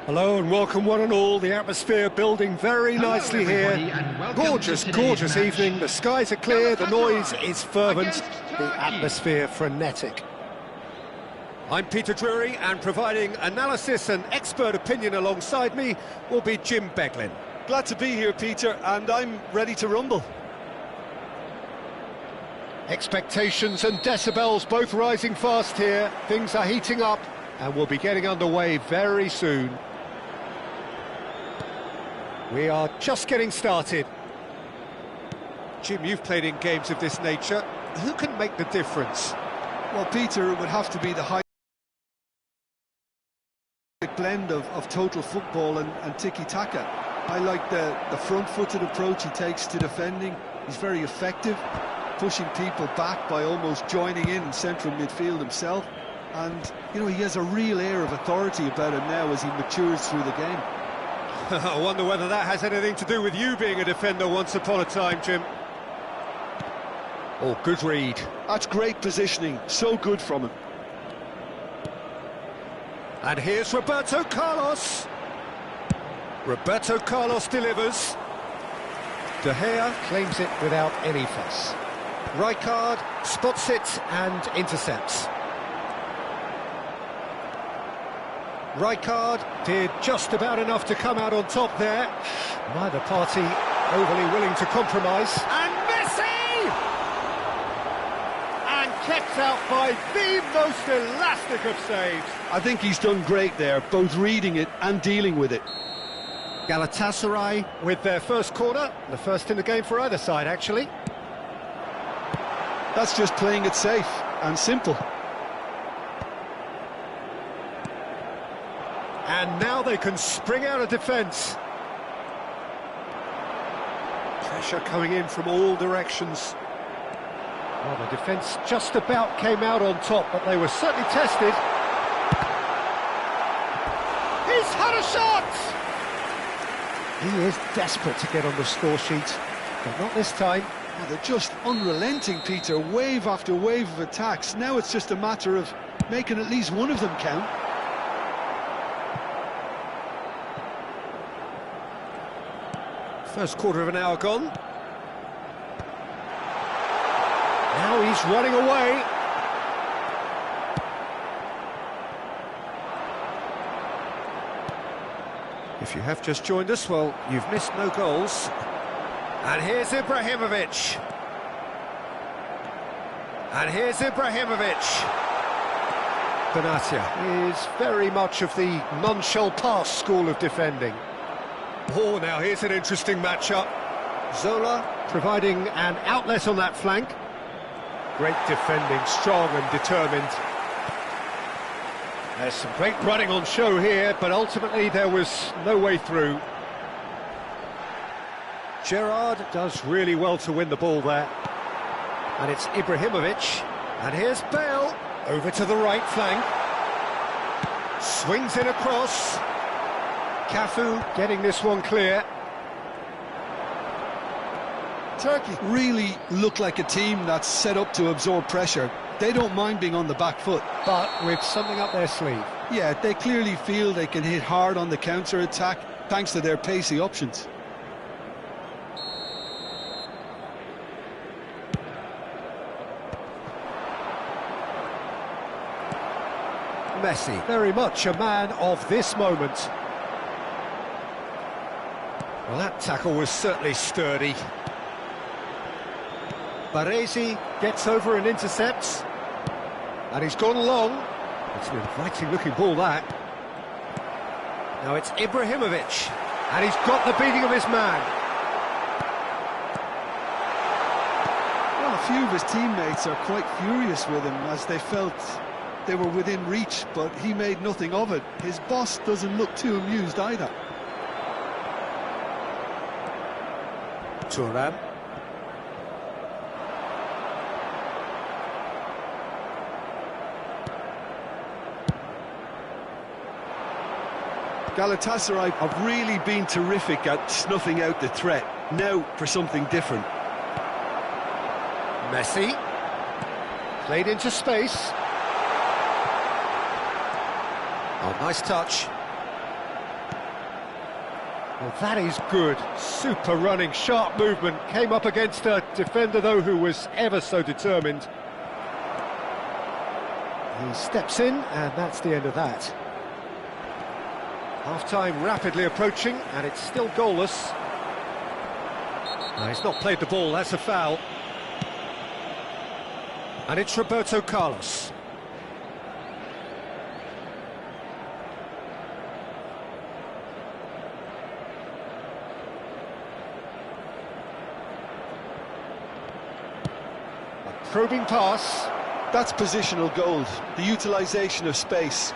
Hello and welcome one and all. The atmosphere building very nicely here. Gorgeous, gorgeous evening. The skies are clear, the noise is fervent, the atmosphere frenetic. I'm Peter Drury, and providing analysis and expert opinion alongside me will be Jim Beglin. Glad to be here, Peter, and I'm ready to rumble. Expectations and decibels both rising fast here. Things are heating up and we'll be getting underway very soon. We are just getting started. Jim, you've played in games of this nature. Who can make the difference? Well, Peter, it would have to be the high blend of total football and tiki-taka. I like the front-footed approach he takes to defending. He's very effective, pushing people back by almost joining in central midfield himself. And, you know, he has a real air of authority about him now as he matures through the game. I wonder whether that has anything to do with you being a defender once upon a time, Jim. Oh, good read. That's great positioning, so good from him. And here's Roberto Carlos. Roberto Carlos delivers. De Gea claims it without any fuss. Rijkaard spots it and intercepts. Rijkaard did just about enough to come out on top there. Neither party overly willing to compromise. And Messi! And kept out by the most elastic of saves. I think he's done great there, both reading it and dealing with it. Galatasaray with their first corner, the first in the game for either side, actually. That's just playing it safe and simple. And now they can spring out of defence. Pressure coming in from all directions. Well, the defence just about came out on top, but they were certainly tested. He's had a shot! He is desperate to get on the score sheet, but not this time. Well, they're just unrelenting, Peter, wave after wave of attacks. Now it's just a matter of making at least one of them count. First quarter of an hour gone. Now he's running away. If you have just joined us, well, you've missed no goals. And here's Ibrahimovic. And here's Ibrahimovic. Benatia is very much of the non-shall-pass school of defending. Oh, now here's an interesting matchup. Zola providing an outlet on that flank. Great defending, strong and determined. There's some great running on show here, but ultimately there was no way through. Gerrard does really well to win the ball there. And it's Ibrahimovic. And here's Bale, over to the right flank. Swings in across. Cafu getting this one clear. Turkey really look like a team that's set up to absorb pressure. They don't mind being on the back foot. But with something up their sleeve. Yeah, they clearly feel they can hit hard on the counter-attack thanks to their pacey options. Messi, very much a man of this moment. Well, that tackle was certainly sturdy. Baresi gets over and intercepts. And he's gone long. It's an inviting-looking ball, that. Now it's Ibrahimovic. And he's got the beating of his man. Well, a few of his teammates are quite furious with him as they felt they were within reach, but he made nothing of it. His boss doesn't look too amused either. Thuram. Galatasaray have really been terrific at snuffing out the threat. Now for something different. Messi. Played into space. Oh, nice touch. Well, that is good. Super running, sharp movement. Came up against a defender, though, who was ever so determined. He steps in, and that's the end of that. Half-time rapidly approaching, and it's still goalless. No, he's not played the ball, that's a foul. And it's Roberto Carlos. A probing pass. That's positional gold, the utilisation of space.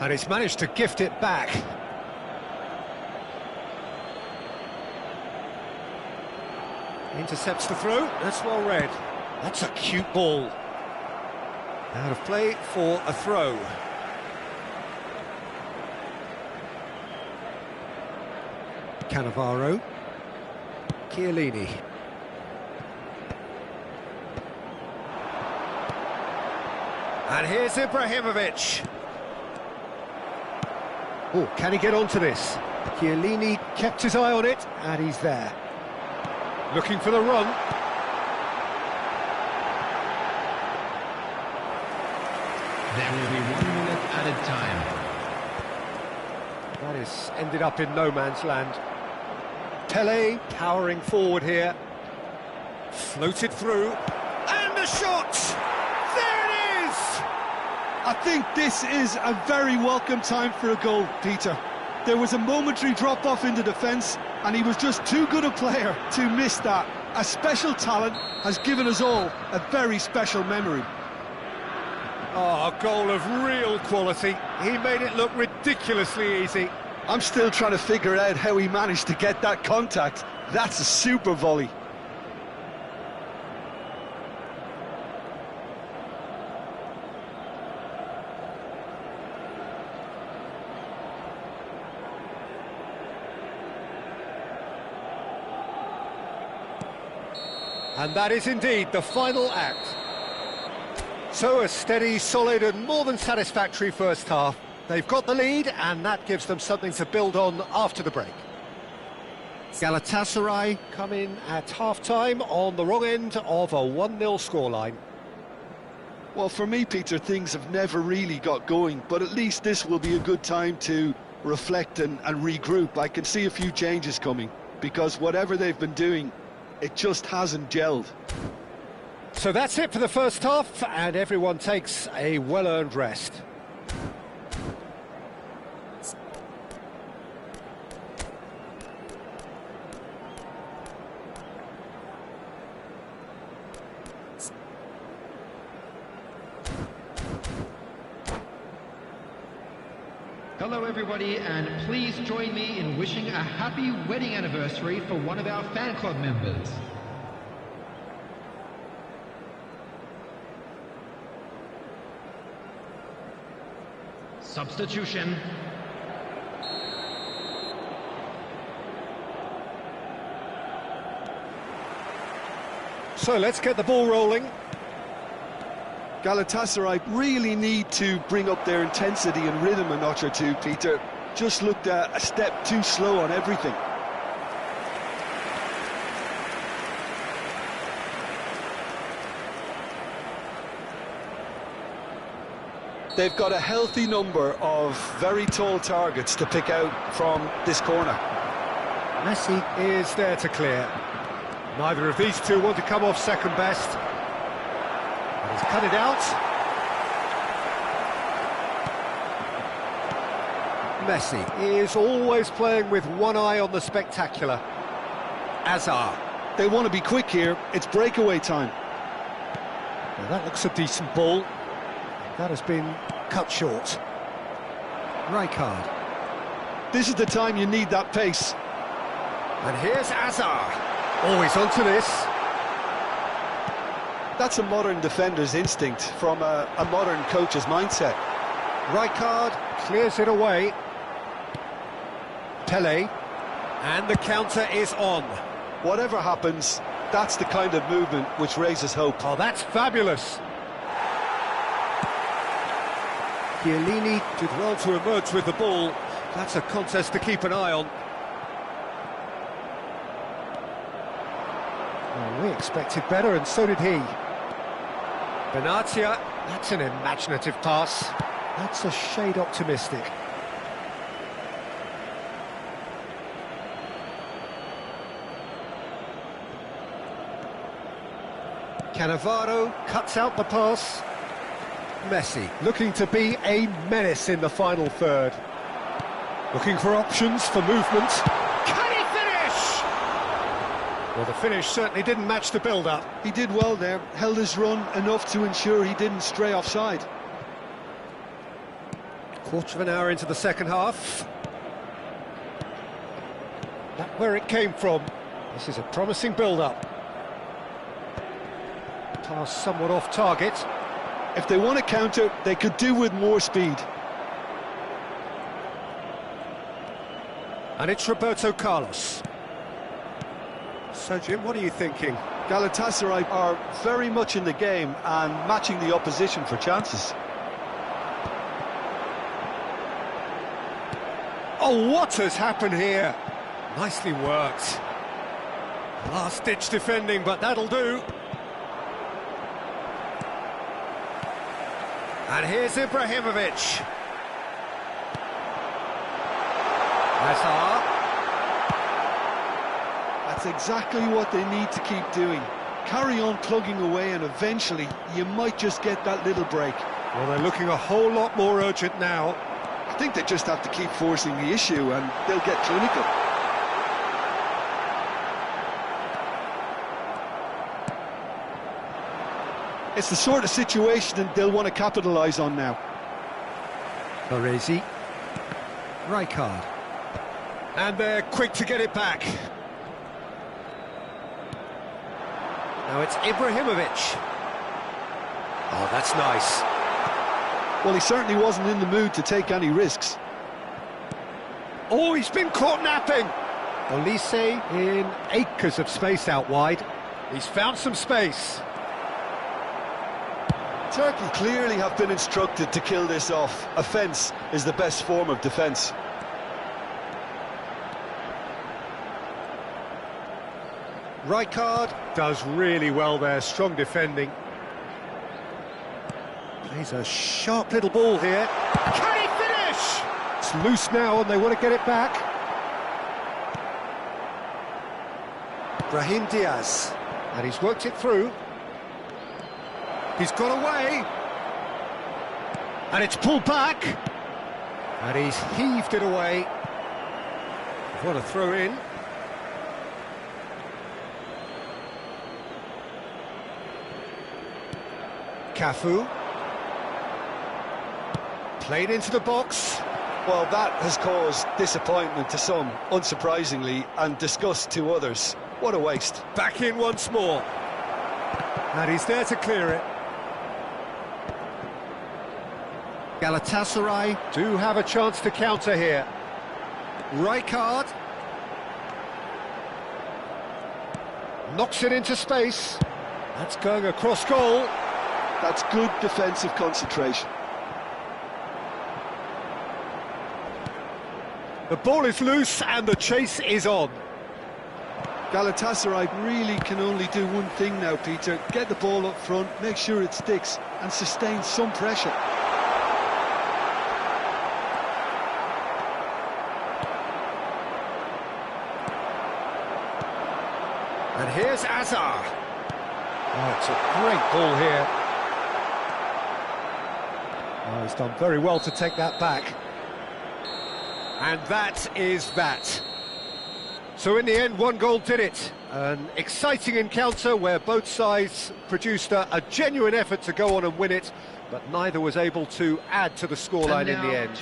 And he's managed to gift it back. Intercepts the throw, that's well read. That's a cute ball. Out of play for a throw. Cannavaro. Chiellini. And here's Ibrahimovic. Oh, can he get onto this? Chiellini kept his eye on it, and he's there. Looking for the run. There will be 1 minute added time. That is ended up in no man's land. Pele powering forward here. Floated through. And a shot! There it is! I think this is a very welcome time for a goal, Peter. There was a momentary drop-off into defence, and he was just too good a player to miss that. A special talent has given us all a very special memory. Oh, a goal of real quality. He made it look ridiculously easy. I'm still trying to figure out how he managed to get that contact. That's a super volley. And that is indeed the final act. So a steady, solid and more than satisfactory first half. They've got the lead and that gives them something to build on after the break. Galatasaray come in at half-time on the wrong end of a 1-0 scoreline. Well, for me, Peter, things have never really got going, but at least this will be a good time to reflect and regroup. I can see a few changes coming, because whatever they've been doing, it just hasn't gelled. So that's it for the first half, and everyone takes a well-earned rest. Hello everybody, and please join me in wishing a happy wedding anniversary for one of our fan club members. Substitution. So let's get the ball rolling. Galatasaray really need to bring up their intensity and rhythm a notch or two, Peter. Just looked a step too slow on everything. They've got a healthy number of very tall targets to pick out from this corner. Messi is there to clear. Neither of these two want to come off second best. And he's cut it out. Messi is always playing with one eye on the spectacular. Azar. They want to be quick here. It's breakaway time. Now that looks a decent ball. That has been cut short. Rijkaard. This is the time you need that pace. And here's Azar. Oh, he's onto this. That's a modern defender's instinct from a modern coach's mindset. Rijkaard clears it away. Pele. And the counter is on. Whatever happens, That's the kind of movement which raises hope. Oh, that's fabulous. Chiellini did well to emerge with the ball. That's a contest to keep an eye on. Well, we expected better, and so did he. Benatia, that's an imaginative pass. That's a shade optimistic. Cannavaro cuts out the pass. Messi looking to be a menace in the final third. Looking for options for movement. Can he finish? Well, the finish certainly didn't match the build-up. He did well there, held his run enough to ensure he didn't stray offside. Quarter of an hour into the second half. That's where it came from. This is a promising build-up. Pass somewhat off target. If they want to counter, they could do with more speed. And it's Roberto Carlos. So, Jim, what are you thinking? Galatasaray are very much in the game and matching the opposition for chances. Oh, what has happened here? Nicely worked. Last-ditch defending, but that'll do. And here's Ibrahimovic. Hazard. That's exactly what they need to keep doing. Carry on plugging away and eventually you might just get that little break. Well, they're looking a whole lot more urgent now. I think they just have to keep forcing the issue and they'll get clinical. It's the sort of situation that they'll want to capitalise on now. Baresi. Rijkaard. And they're quick to get it back. Now it's Ibrahimovic. Oh, that's nice. Well, he certainly wasn't in the mood to take any risks. Oh, he's been caught napping. Olise in acres of space out wide. He's found some space. Turkey clearly have been instructed to kill this off. Offence is the best form of defence. Rijkaard does really well there, strong defending. Plays a sharp little ball here. Can he finish? It's loose now and they want to get it back. Brahim Diaz. And he's worked it through. He's got away. And it's pulled back. And he's heaved it away. What a throw in. Cafu. Played into the box. Well, that has caused disappointment to some, unsurprisingly, and disgust to others. What a waste. Back in once more. And he's there to clear it. Galatasaray do have a chance to counter here. Rijkaard. Knocks it into space. That's going across goal. That's good defensive concentration. The ball is loose and the chase is on. Galatasaray really can only do one thing now, Peter. Get the ball up front, make sure it sticks, and sustain some pressure. And here's Azar. Oh, it's a great ball here. Oh, he's done very well to take that back. And that is that. So in the end, one goal did it. An exciting encounter where both sides produced a genuine effort to go on and win it, but neither was able to add to the scoreline in the end.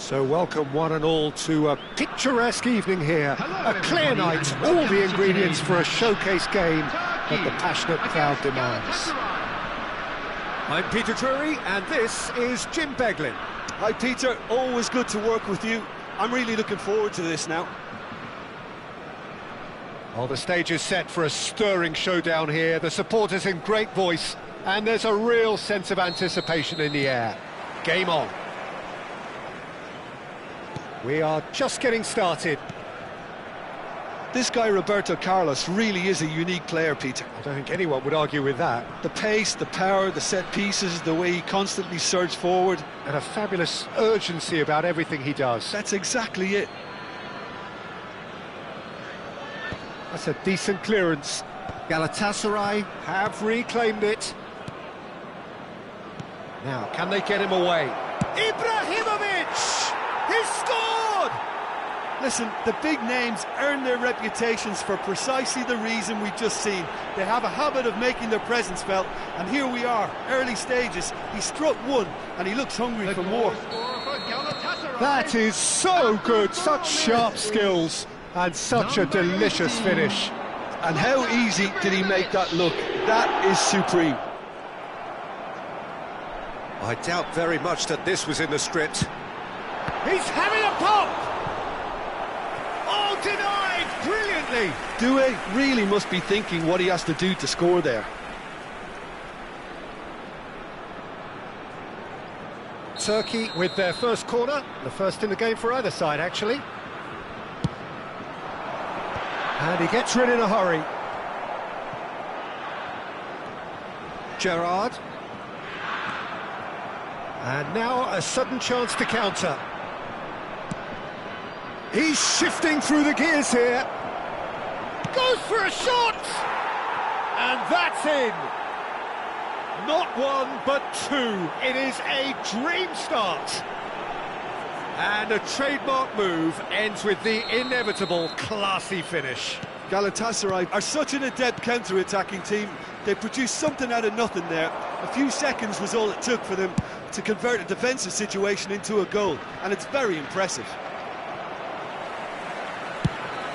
So welcome one and all to a picturesque evening here. Hello, a clear night, all the ingredients for a showcase game that the passionate crowd demands. I'm Peter Drury and this is Jim Beglin. Hi Peter, always good to work with you. I'm really looking forward to this now. Well, the stage is set for a stirring showdown here. The supporters in great voice and there's a real sense of anticipation in the air. Game on. We are just getting started. This guy, Roberto Carlos, really is a unique player, Peter. I don't think anyone would argue with that. The pace, the power, the set pieces, the way he constantly surges forward. And a fabulous urgency about everything he does. That's exactly it. That's a decent clearance. Galatasaray have reclaimed it. Now, can they get him away? Ibrahimovic! He's scored! Listen, the big names earn their reputations for precisely the reason we've just seen. They have a habit of making their presence felt, and here we are, early stages. He struck one, and he looks hungry for more. That is so good, such sharp skills, and such a delicious finish. And how easy did he make that look? That is supreme. I doubt very much that this was in the script. He's having a pop! Oh, denied brilliantly! Doué really must be thinking what he has to do to score there. Turkey with their first corner, the first in the game for either side, actually. And he gets rid in a hurry. Gerrard. And now a sudden chance to counter. He's shifting through the gears here. Goes for a shot! And that's in. Not one, but two. It is a dream start. And a trademark move ends with the inevitable classy finish. Galatasaray are such an adept counter-attacking team. They produced something out of nothing there. A few seconds was all it took for them to convert a defensive situation into a goal, and it's very impressive.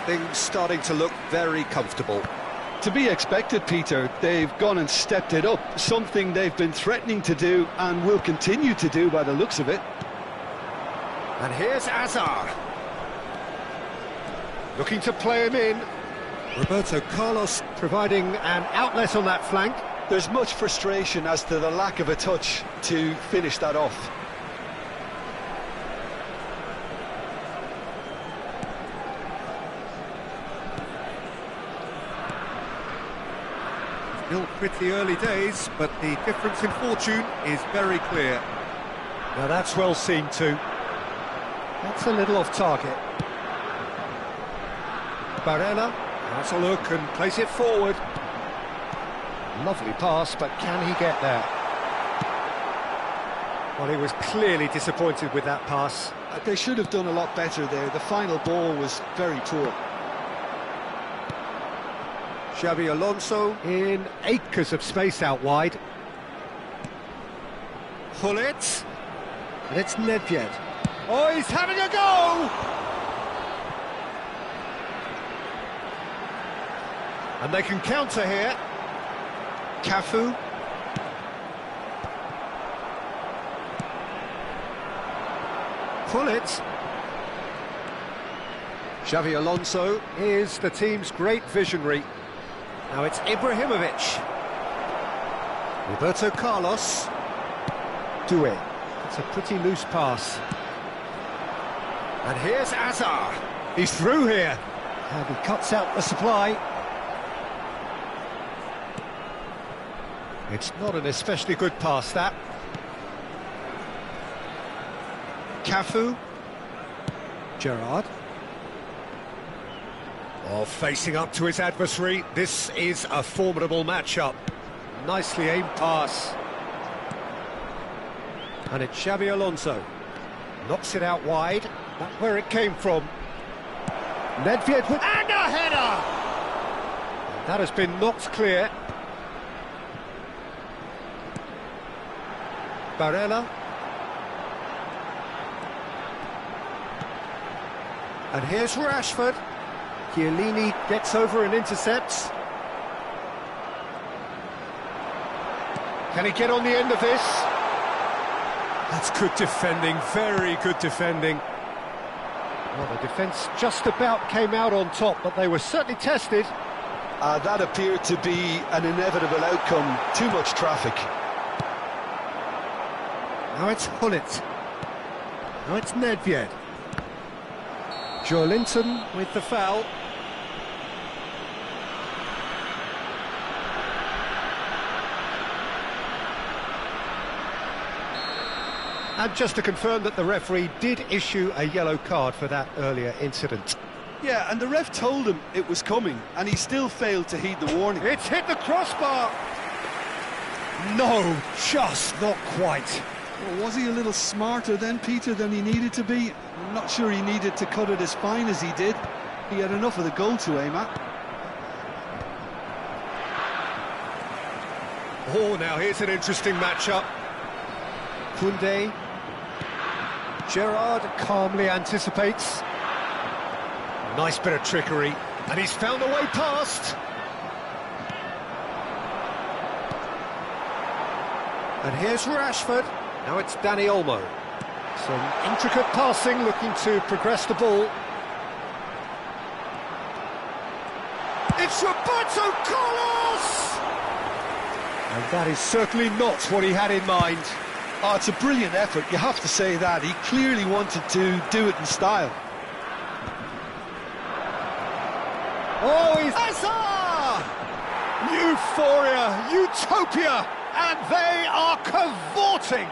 Things starting to look very comfortable. To be expected, Peter. They've gone and stepped it up, something they've been threatening to do and will continue to do by the looks of it. And here's Azar. Looking to play him in. Roberto Carlos providing an outlet on that flank. There's much frustration as to the lack of a touch to finish that off. Still pretty early days, but the difference in fortune is very clear. Now that's well seen too. That's a little off target. Barella has a look and plays it forward. Lovely pass, but can he get there? Well, he was clearly disappointed with that pass. They should have done a lot better there. The final ball was very poor. Xabi Alonso in acres of space out wide. Gullit. And it's Nedved. Oh, he's having a go! And they can counter here. Cafu. Gullit. Xabi Alonso is the team's great visionary. Now it's Ibrahimovic. Roberto Carlos. Doué. It's a pretty loose pass. And here's Azar. He's through here. And he cuts out the supply. It's not an especially good pass, that. Cafu. Gerrard. Oh, facing up to his adversary. This is a formidable matchup. Nicely aimed pass. And it's Xabi Alonso. Knocks it out wide. That's where it came from. Nedved with... And a header! That has been knocked clear. Barella. And here's Rashford. Chiellini gets over and intercepts. Can he get on the end of this? That's good defending, very good defending. Well, the defence just about came out on top, but they were certainly tested. That appeared to be an inevitable outcome. Too much traffic. Now it's Gullit. Now it's Nedved. Joelinton with the foul. And just to confirm that the referee did issue a yellow card for that earlier incident. Yeah, and the ref told him it was coming, and he still failed to heed the warning. It's hit the crossbar! No, just not quite. Well, was he a little smarter then, Peter, than he needed to be? I'm not sure he needed to cut it as fine as he did. He had enough of the goal to aim at. Oh, now here's an interesting matchup. Koundé. Gerrard calmly anticipates. Nice bit of trickery, and he's found the way past. And here's Rashford. Now it's Dani Olmo. Some intricate passing, looking to progress the ball. It's Roberto Carlos! And that is certainly not what he had in mind. Oh, it's a brilliant effort, you have to say that. He clearly wanted to do it in style. Oh, he's... Hazard! Euphoria, utopia, and they are cavorting.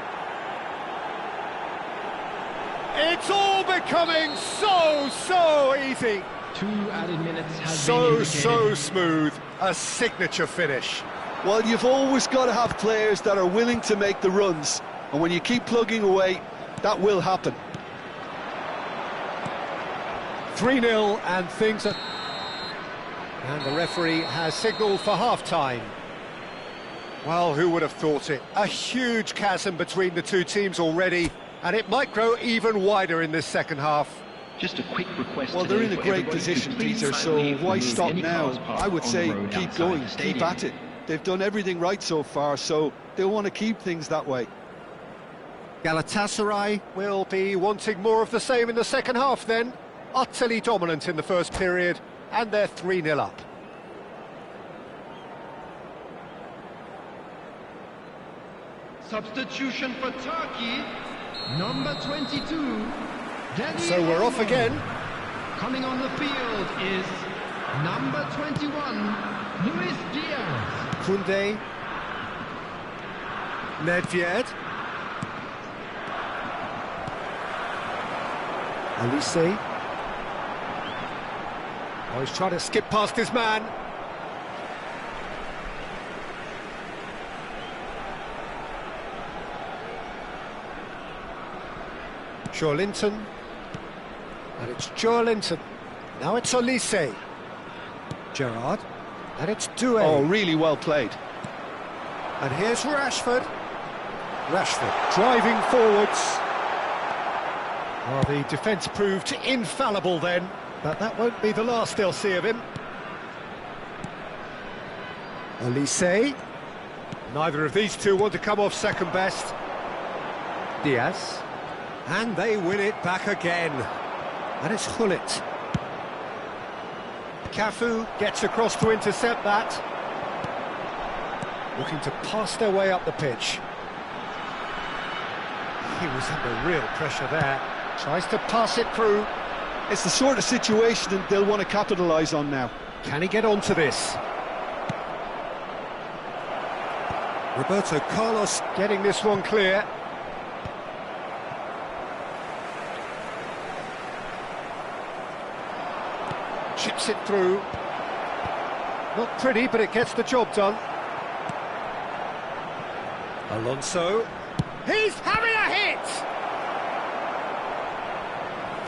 It's all becoming so easy. 2 added minutes has been So indicated. smooth, a signature finish. Well, you've always got to have players that are willing to make the runs, and when you keep plugging away, that will happen. 3-0 and things are... And the referee has signalled for half-time. Well, who would have thought it? A huge chasm between the two teams already, and it might grow even wider in this second half. Just a quick request. Well, they're in a for great everybody to position, please Peter, so kindly why remove stop any now? cars parked I would on say the road keep outside going, the keep stadium. at it. They've done everything right so far, so they'll want to keep things that way. Galatasaray will be wanting more of the same in the second half then. Utterly dominant in the first period, and they're 3-0 up. Substitution for Turkey, number 22. Dani So we're off Olmo. again. Coming on the field is number 21, Luis Diaz. Koundé. Nedved. Olise. Oh, he's trying to skip past his man. Joelinton. And it's Joelinton. Now it's Olise. Gerrard. And it's Doué. Oh, really well played. And here's Rashford. Rashford driving forwards. Well, the defence proved infallible then, but that won't be the last they'll see of him. Olise. Neither of these two want to come off second best. Diaz. And they win it back again. And it's Hullet. Cafu gets across to intercept that. Looking to pass their way up the pitch. He was under real pressure there. Tries to pass it through. It's the sort of situation that they'll want to capitalise on now. Can he get onto this? Roberto Carlos getting this one clear. Chips it through. Not pretty, but it gets the job done. Alonso. He's having a hit!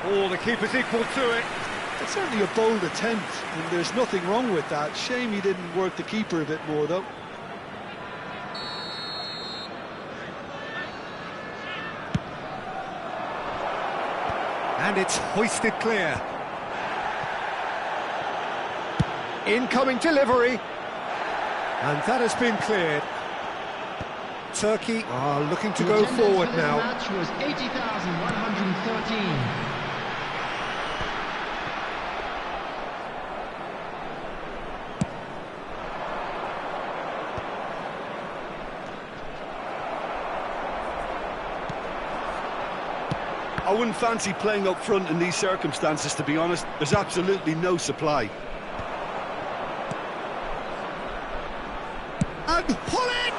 Oh, the keeper's equal to it. It's certainly a bold attempt, and there's nothing wrong with that. Shame he didn't work the keeper a bit more, though. And it's hoisted clear. Incoming delivery. And that has been cleared. Turkey are looking to go forward now. The match was 80,113. I wouldn't fancy playing up front in these circumstances, to be honest. There's absolutely no supply. And Hullet!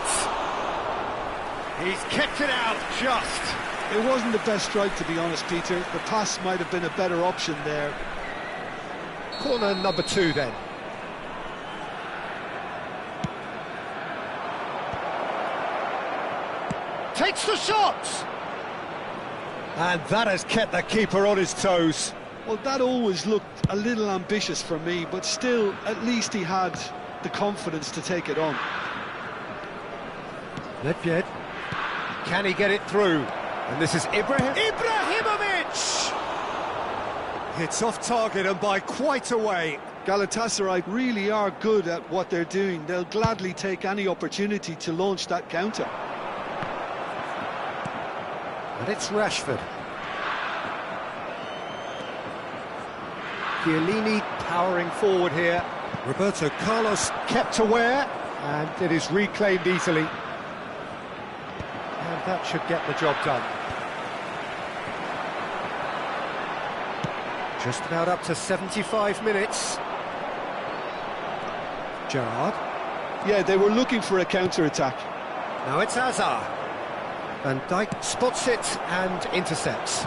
He's kept it out just. It wasn't the best strike, to be honest, Peter. The pass might have been a better option there. Corner number 2 then. Takes the shot! And that has kept the keeper on his toes. Well, that always looked a little ambitious for me, but still, at least he had the confidence to take it on. Nedved. Can he get it through? And this is Ibrahimovic! It's off target and by quite a way. Galatasaray really are good at what they're doing. They'll gladly take any opportunity to launch that counter. And it's Rashford. Chiellini powering forward here. Roberto Carlos kept aware, and it is reclaimed easily. And that should get the job done. Just about up to 75 minutes. Gerrard. Yeah, they were looking for a counter-attack. Now it's Hazard. Van Dijk spots it and intercepts.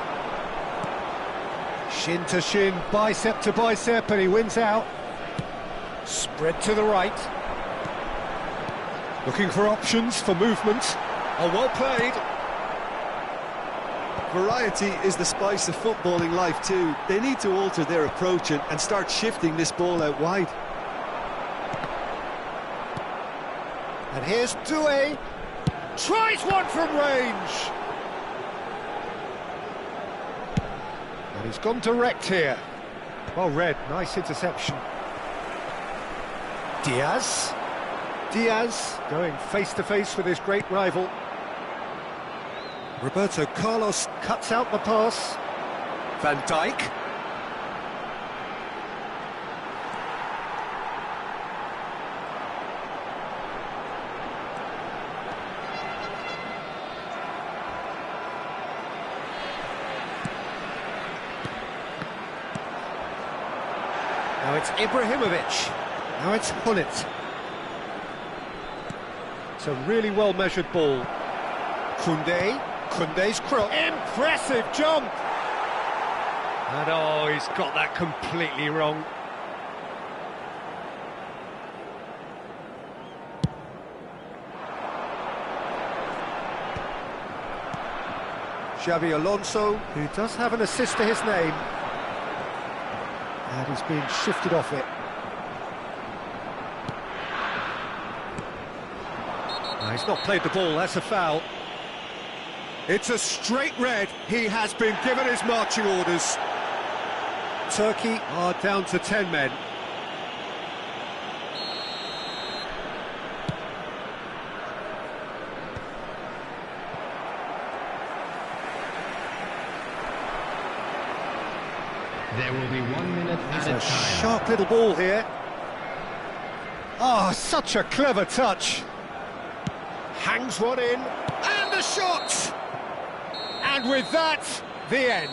Shin to shin, bicep to bicep, and he wins out. Spread to the right. Looking for options for movement. Oh, well played. Variety is the spice of footballing life too. They need to alter their approach and start shifting this ball out wide. And here's Doué. Tries one from range. And he's gone direct here. Well read, nice interception. Diaz. Diaz going face-to-face with his great rival. Roberto Carlos cuts out the pass. Van Dijk. Now it's Ibrahimovic. Now it's Gullit. It's a really well-measured ball. Koundé. Koundé's cross. Impressive jump! And oh, he's got that completely wrong. Xabi Alonso, who does have an assist to his name. And he's being shifted off it. No, he's not played the ball, that's a foul. It's a straight red. He has been given his marching orders. Turkey are down to 10 men. There will be 1 minute at a time. Sharp little ball here. Oh, such a clever touch. Hangs one in, and the shot! And with that, the end.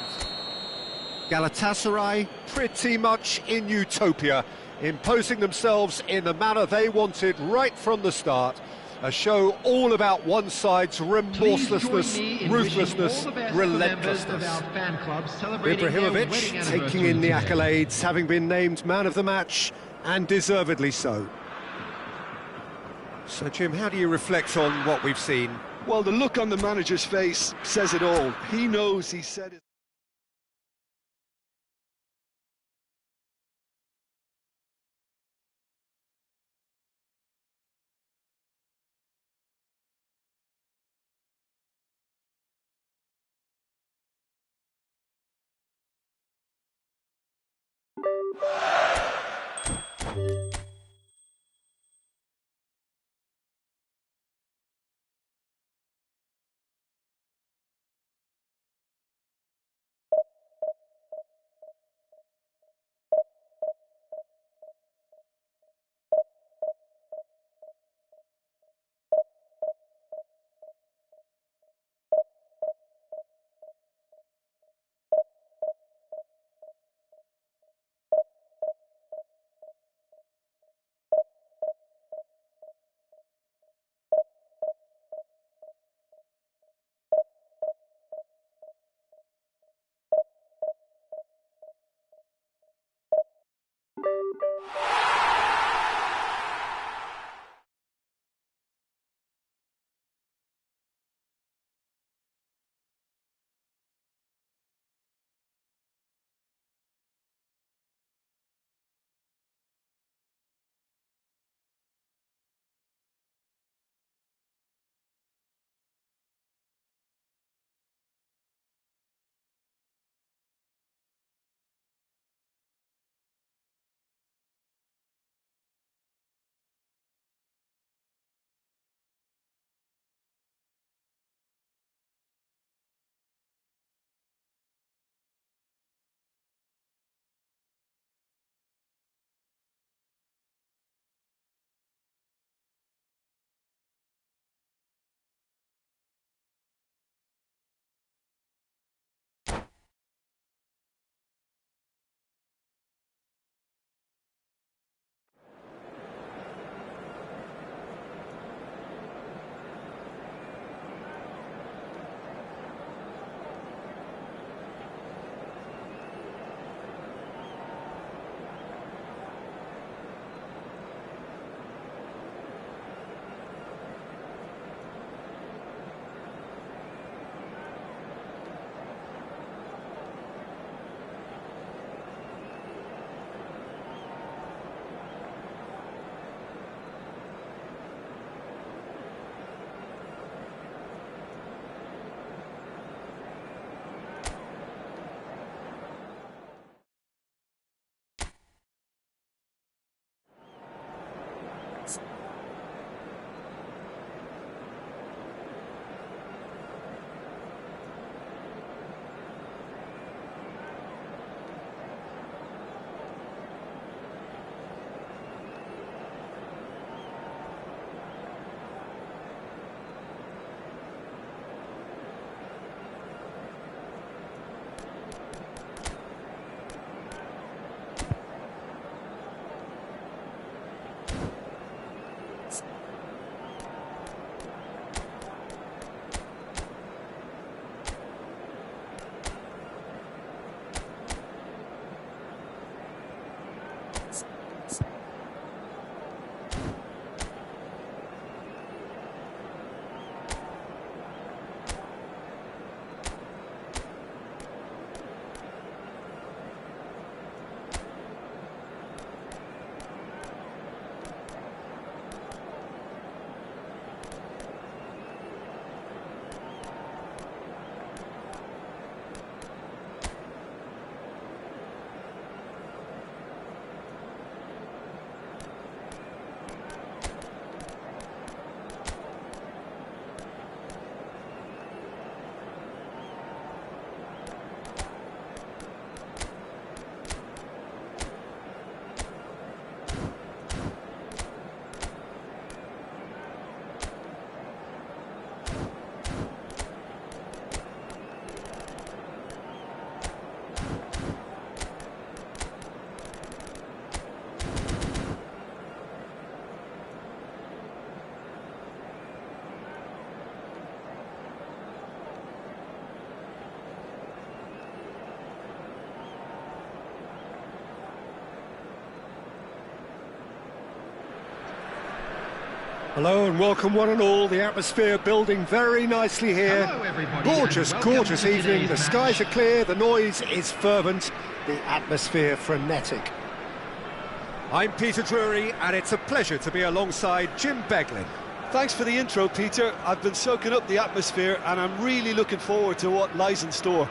Galatasaray pretty much in utopia, imposing themselves in the manner they wanted right from the start. A show all about one side's remorselessness, ruthlessness, relentlessness. Ibrahimovic taking in the accolades, having been named man of the match, and deservedly so. So, Jim, how do you reflect on what we've seen? Well, the look on the manager's face says it all. He knows he said it. Hello and welcome one and all. The atmosphere building very nicely here. Hello, everybody, Gorgeous, and welcome gorgeous to evening. The today's skies are match. clear, the noise is fervent, the atmosphere frenetic. I'm Peter Drury and it's a pleasure to be alongside Jim Beglin. Thanks for the intro, Peter. I've been soaking up the atmosphere and I'm really looking forward to what lies in store.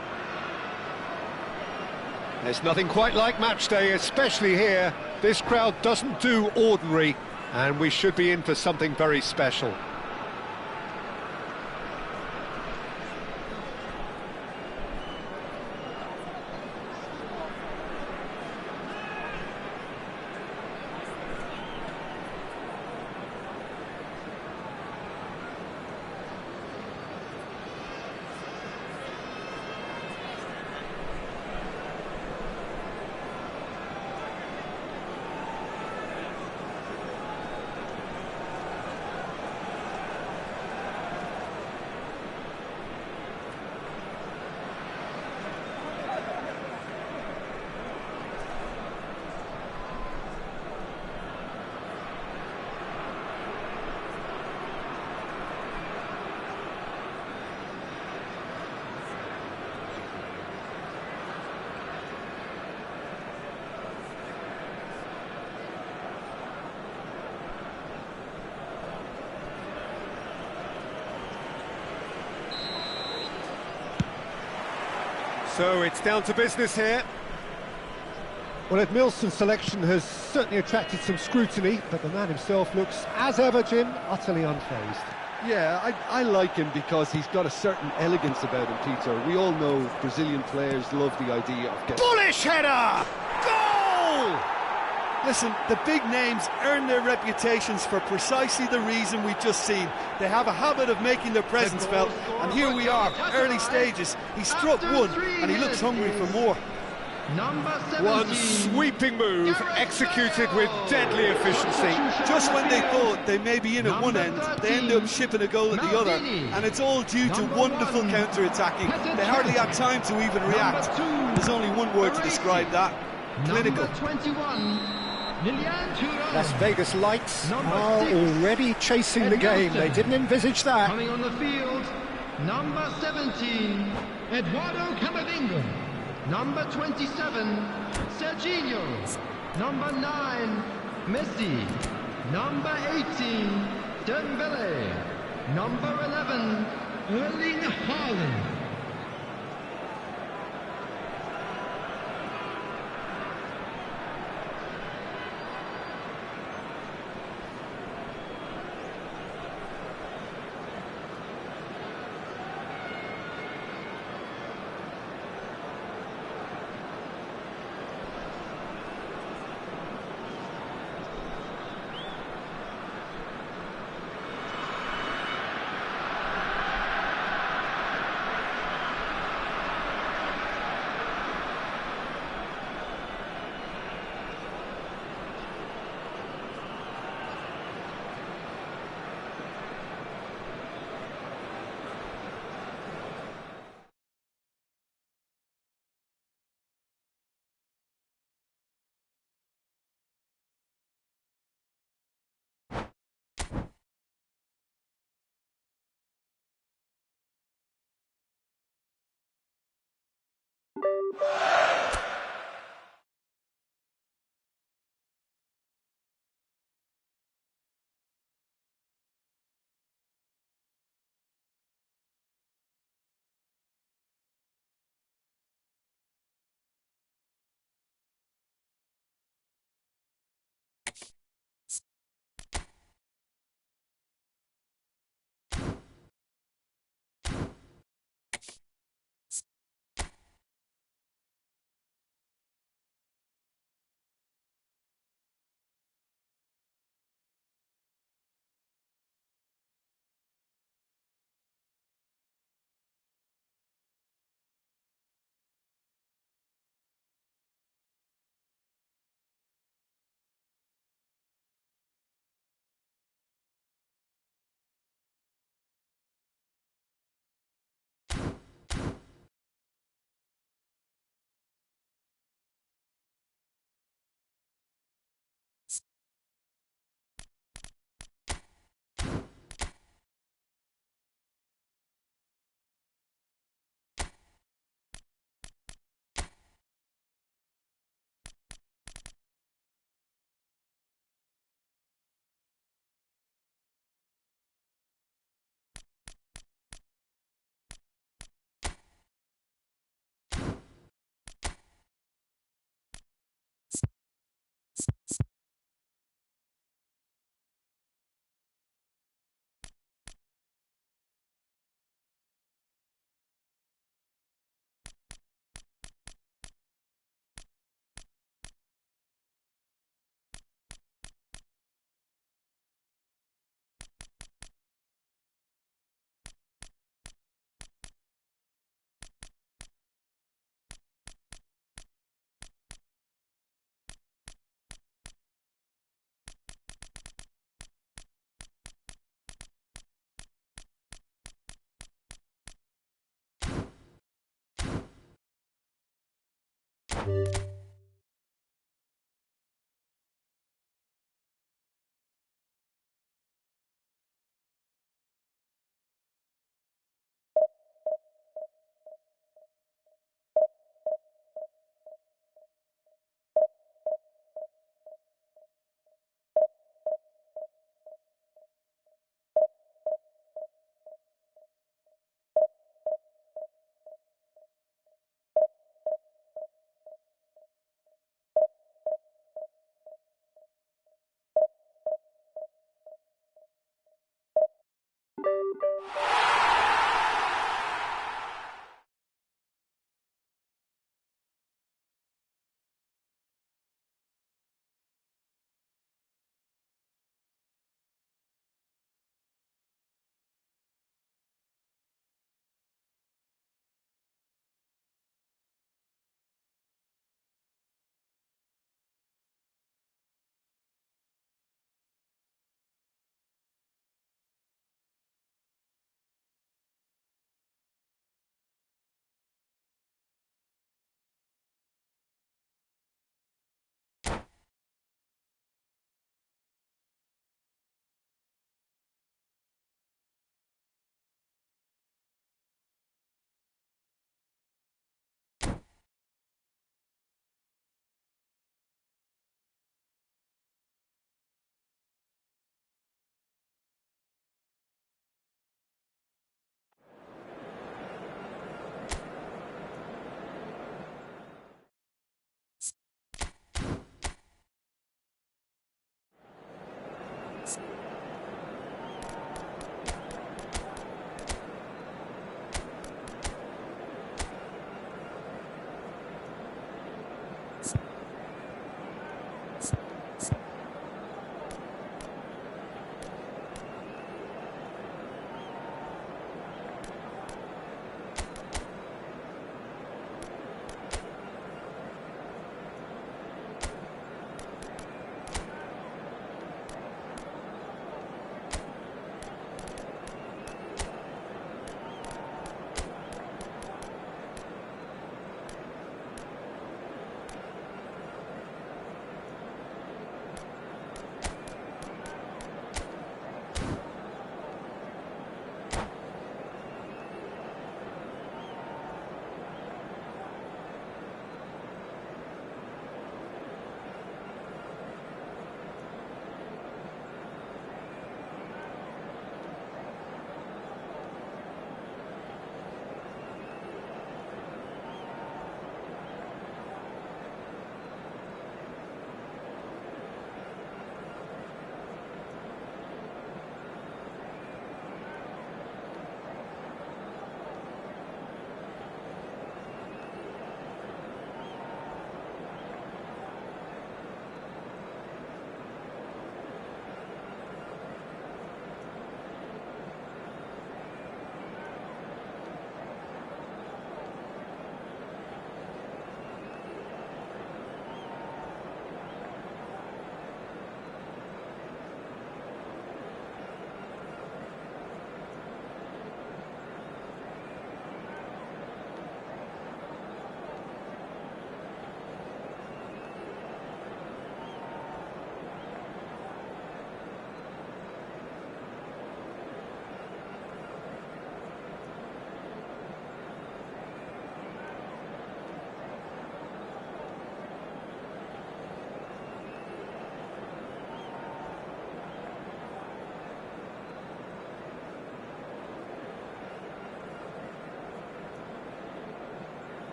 There's nothing quite like match day, especially here. This crowd doesn't do ordinary, and we should be in for something very special. So it's down to business here. Well, Ed Milson's selection has certainly attracted some scrutiny, but the man himself looks, as ever, Jim, utterly unfazed. Yeah, I like him because he's got a certain elegance about him, Peter. We all know Brazilian players love the idea of getting... Bullish header! Goal! Listen, the big names earn their reputations for precisely the reason we've just seen. They have a habit of making their presence felt, and here we are, early stages. He struck one, and he looks hungry for more. Number 17. One sweeping move, executed with deadly efficiency. Just when they thought they may be in at one end, they end up shipping a goal at the other, and it's all due to wonderful counter-attacking. They hardly had time to even react. There's only one word to describe that: clinical. Number 21. Lilian Thuram. Las Vegas Lights Number are 6. already chasing the game. They didn't envisage that. Coming on the field, number 17, Eduardo Camavinga. Number 27, Serginho. Number 9, Messi. Number 18, Dembele. Number 11, Erling Haaland.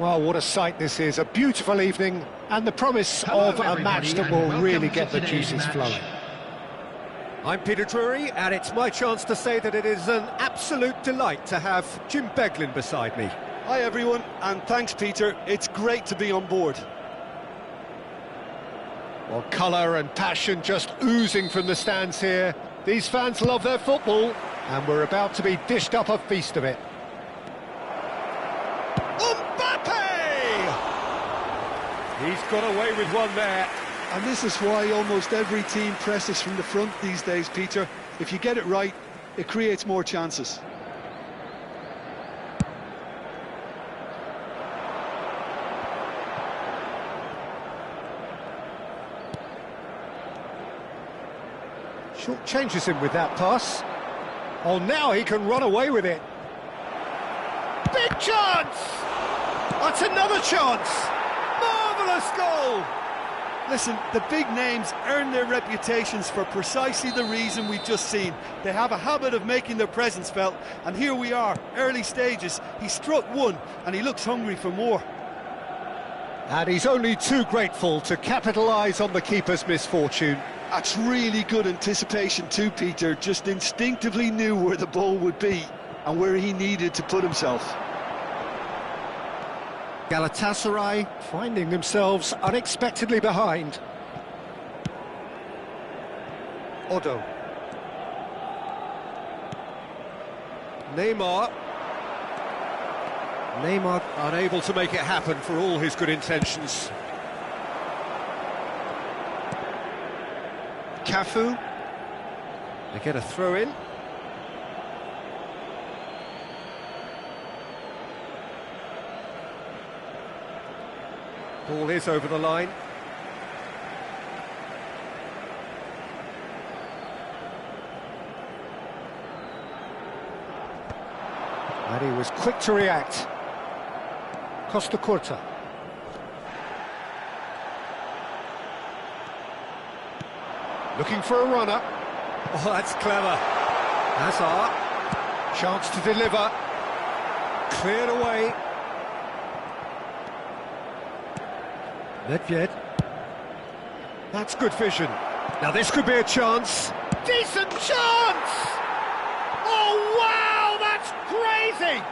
Well, what a sight this is. A beautiful evening and the promise of a match that will really get the juices flowing. I'm Peter Drury, and it's my chance to say that it is an absolute delight to have Jim Beglin beside me. Hi everyone, and thanks Peter, it's great to be on board. Well, colour and passion just oozing from the stands here. These fans love their football, and we're about to be dished up a feast of it. Mbappe! He's got away with one there. And this is why almost every team presses from the front these days, Peter. If you get it right, it creates more chances. Short changes him with that pass. Oh, now he can run away with it. Big chance! That's another chance! Marvellous goal! Listen, the big names earn their reputations for precisely the reason we've just seen. They have a habit of making their presence felt, and here we are, early stages. He struck one, and he looks hungry for more. And he's only too grateful to capitalise on the keeper's misfortune. That's really good anticipation too, Peter. Just instinctively knew where the ball would be and where he needed to put himself. Galatasaray finding themselves unexpectedly behind. Odo. Neymar. Neymar unable to make it happen for all his good intentions. Cafu. They get a throw in. Ball is over the line. And he was quick to react. Costa Curta. Looking for a runner. Oh, that's clever. Hazard. Chance to deliver. Cleared away. Nedved. That's good vision. Now this could be a chance. Decent chance! Oh, wow, that's crazy!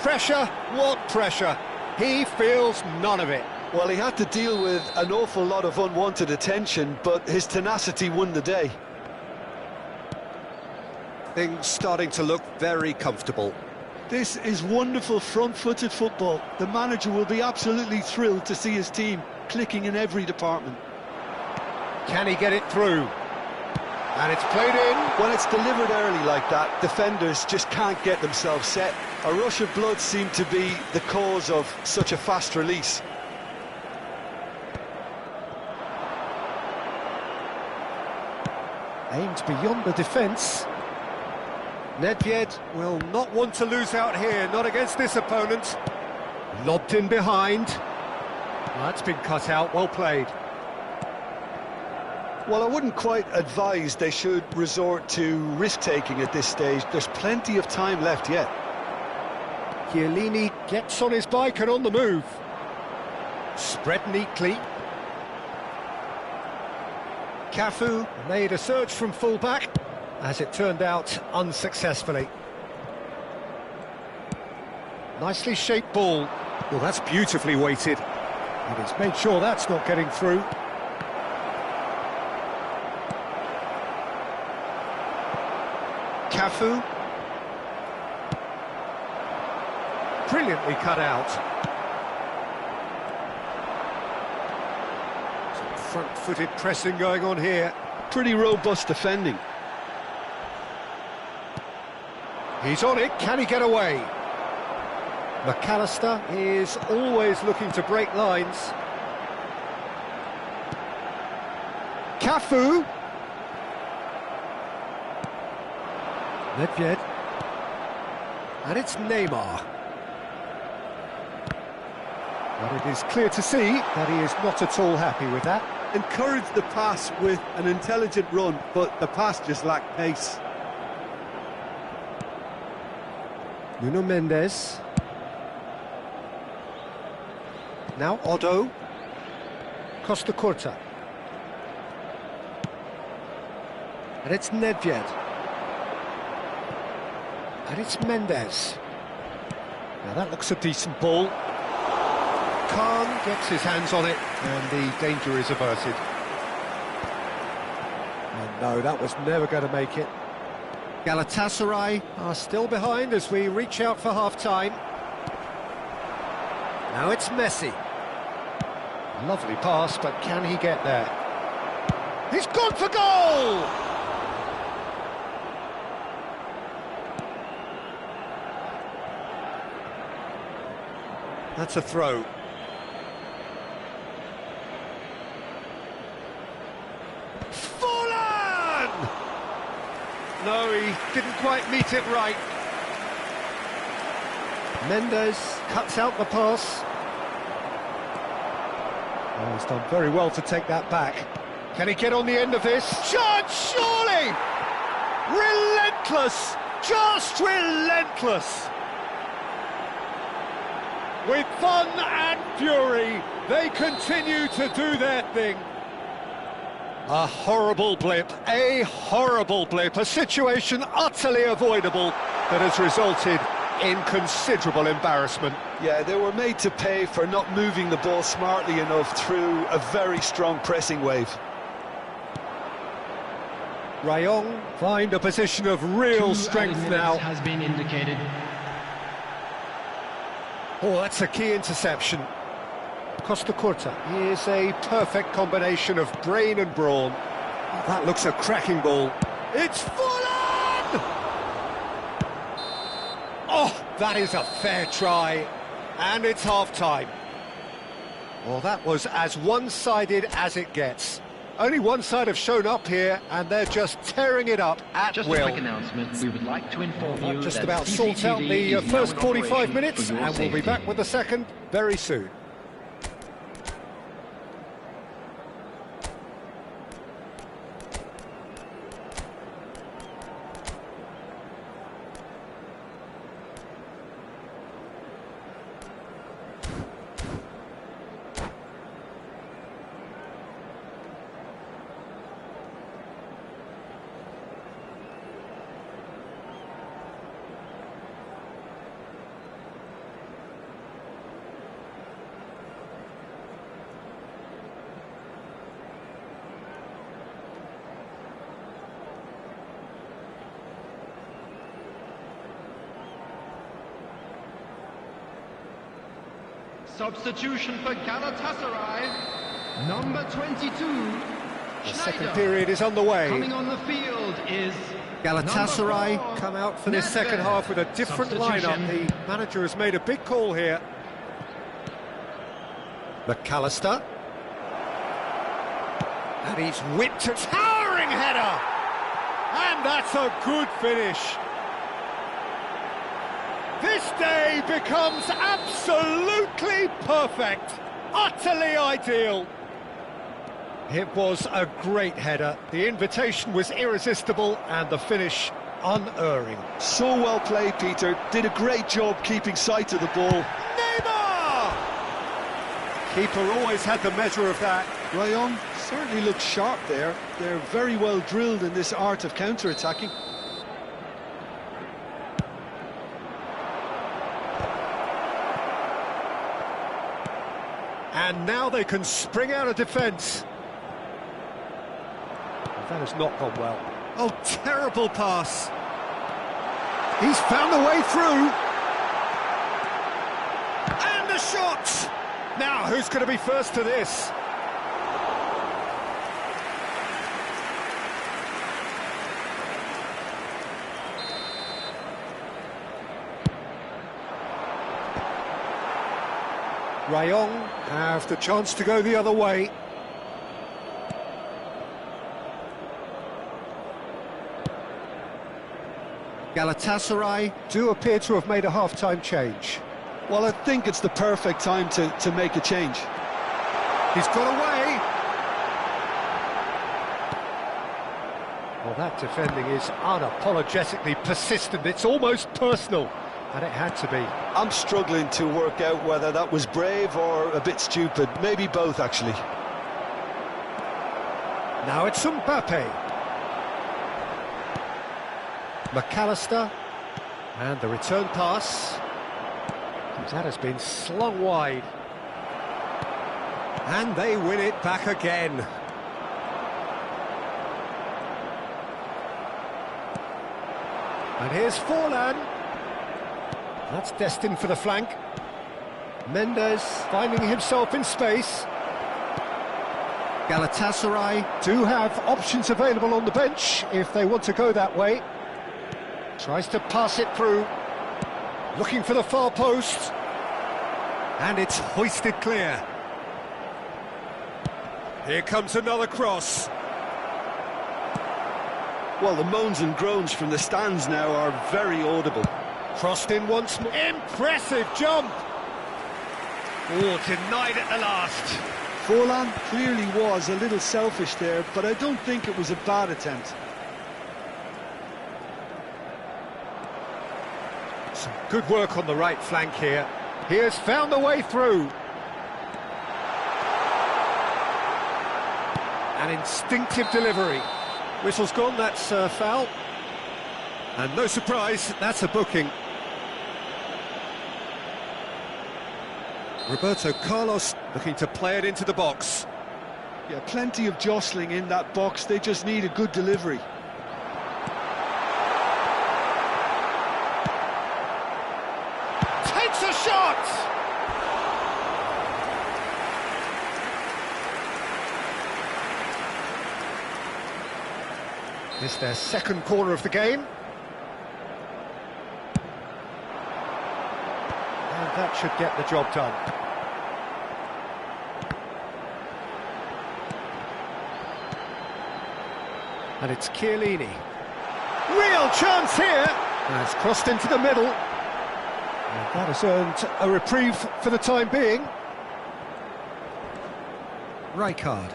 Pressure, what pressure? He feels none of it. Well, he had to deal with an awful lot of unwanted attention, but his tenacity won the day. Things starting to look very comfortable. This is wonderful front-footed football. The manager will be absolutely thrilled to see his team clicking in every department. Can he get it through? And it's played in. When it's delivered early like that, defenders just can't get themselves set. A rush of blood seemed to be the cause of such a fast release. Aimed beyond the defence. Nedved will not want to lose out here, not against this opponent. Lobbed in behind. That's been cut out, well played. Well, I wouldn't quite advise they should resort to risk-taking at this stage. There's plenty of time left yet. Chiellini gets on his bike and on the move. Spread neatly. Cafu made a surge from full-back, as it turned out unsuccessfully. Nicely shaped ball. Well, that's beautifully weighted. And he's made sure that's not getting through. Cafu. Brilliantly cut out. Some front-footed pressing going on here. Pretty robust defending. He's on it, can he get away? McAllister is always looking to break lines. Cafu. Nedved. And it's Neymar. But it is clear to see that he is not at all happy with that. Encouraged the pass with an intelligent run, but the pass just lacked pace. Nuno Mendes. Now Odo. Costa Curta. And it's Nedved. And it's Mendes. Now that looks a decent ball. Khan gets his hands on it, and the danger is averted. And no, that was never going to make it. Galatasaray are still behind as we reach out for half-time. Now it's Messi. Lovely pass, but can he get there? He's gone for goal! That's a throw. Forlan! No, he didn't quite meet it right. Mendes cuts out the pass. Oh, he's done very well to take that back. Can he get on the end of this? Chance, surely! Relentless! Just relentless! With fun and fury, they continue to do their thing. A horrible blip, a situation utterly avoidable that has resulted in considerable embarrassment. Yeah, they were made to pay for not moving the ball smartly enough through a very strong pressing wave. Rayong find a position of real strength now. Has been indicated. Oh, that's a key interception. Costa Curta is a perfect combination of brain and brawn. Oh, that looks a cracking ball. It's Forlan! Oh, that is a fair try. And it's half-time. Well, that was as one-sided as it gets. Only one side have shown up here, and they're just tearing it up at Just will. a quick announcement, we would like to inform you That just that about CCTV sorts out the is now first in 45 operation minutes, for your and we'll be safety. back with the second very soon. Substitution for Galatasaray, number 22. The second Schneider. period is underway. Coming on the field is Galatasaray number 4, come out for this second Nedved. half with a different lineup. Substitution. The manager has made a big call here. McAllister. And he's whipped a towering header! And that's a good finish. This day becomes absolutely perfect, utterly ideal. It was a great header, the invitation was irresistible and the finish unerring. So well played, Peter. Did a great job keeping sight of the ball. Neymar! Keeper always had the measure of that. Rayong certainly looks sharp there. They're very well drilled in this art of counter-attacking. And now they can spring out of defence. That has not gone well. Oh, terrible pass. He's found a way through. And a shot! Now, who's going to be first to this? Rayong have the chance to go the other way. Galatasaray do appear to have made a half-time change. Well, I think it's the perfect time to make a change. He's got away. Well, that defending is unapologetically persistent. It's almost personal, and it had to be. I'm struggling to work out whether that was brave or a bit stupid. Maybe both, actually. Now it's Mbappe. McAllister. And the return pass. That has been slung wide. And they win it back again. And here's Forlan. That's destined for the flank. Mendes finding himself in space. Galatasaray do have options available on the bench if they want to go that way. Tries to pass it through, looking for the far post, and it's hoisted clear. Here comes another cross. Well, the moans and groans from the stands now are very audible. Crossed in once more. Impressive jump! Oh, denied at the last. Forlan clearly was a little selfish there, but I don't think it was a bad attempt. Some good work on the right flank here. He has found the way through. An instinctive delivery. Whistle's gone, that's a foul. And no surprise, that's a booking. Roberto Carlos looking to play it into the box. Yeah, plenty of jostling in that box, they just need a good delivery. Takes a shot! It's their second corner of the game. And that should get the job done. And it's Chiellini. Real chance here! And it's crossed into the middle. And that has earned a reprieve for the time being. Rijkaard.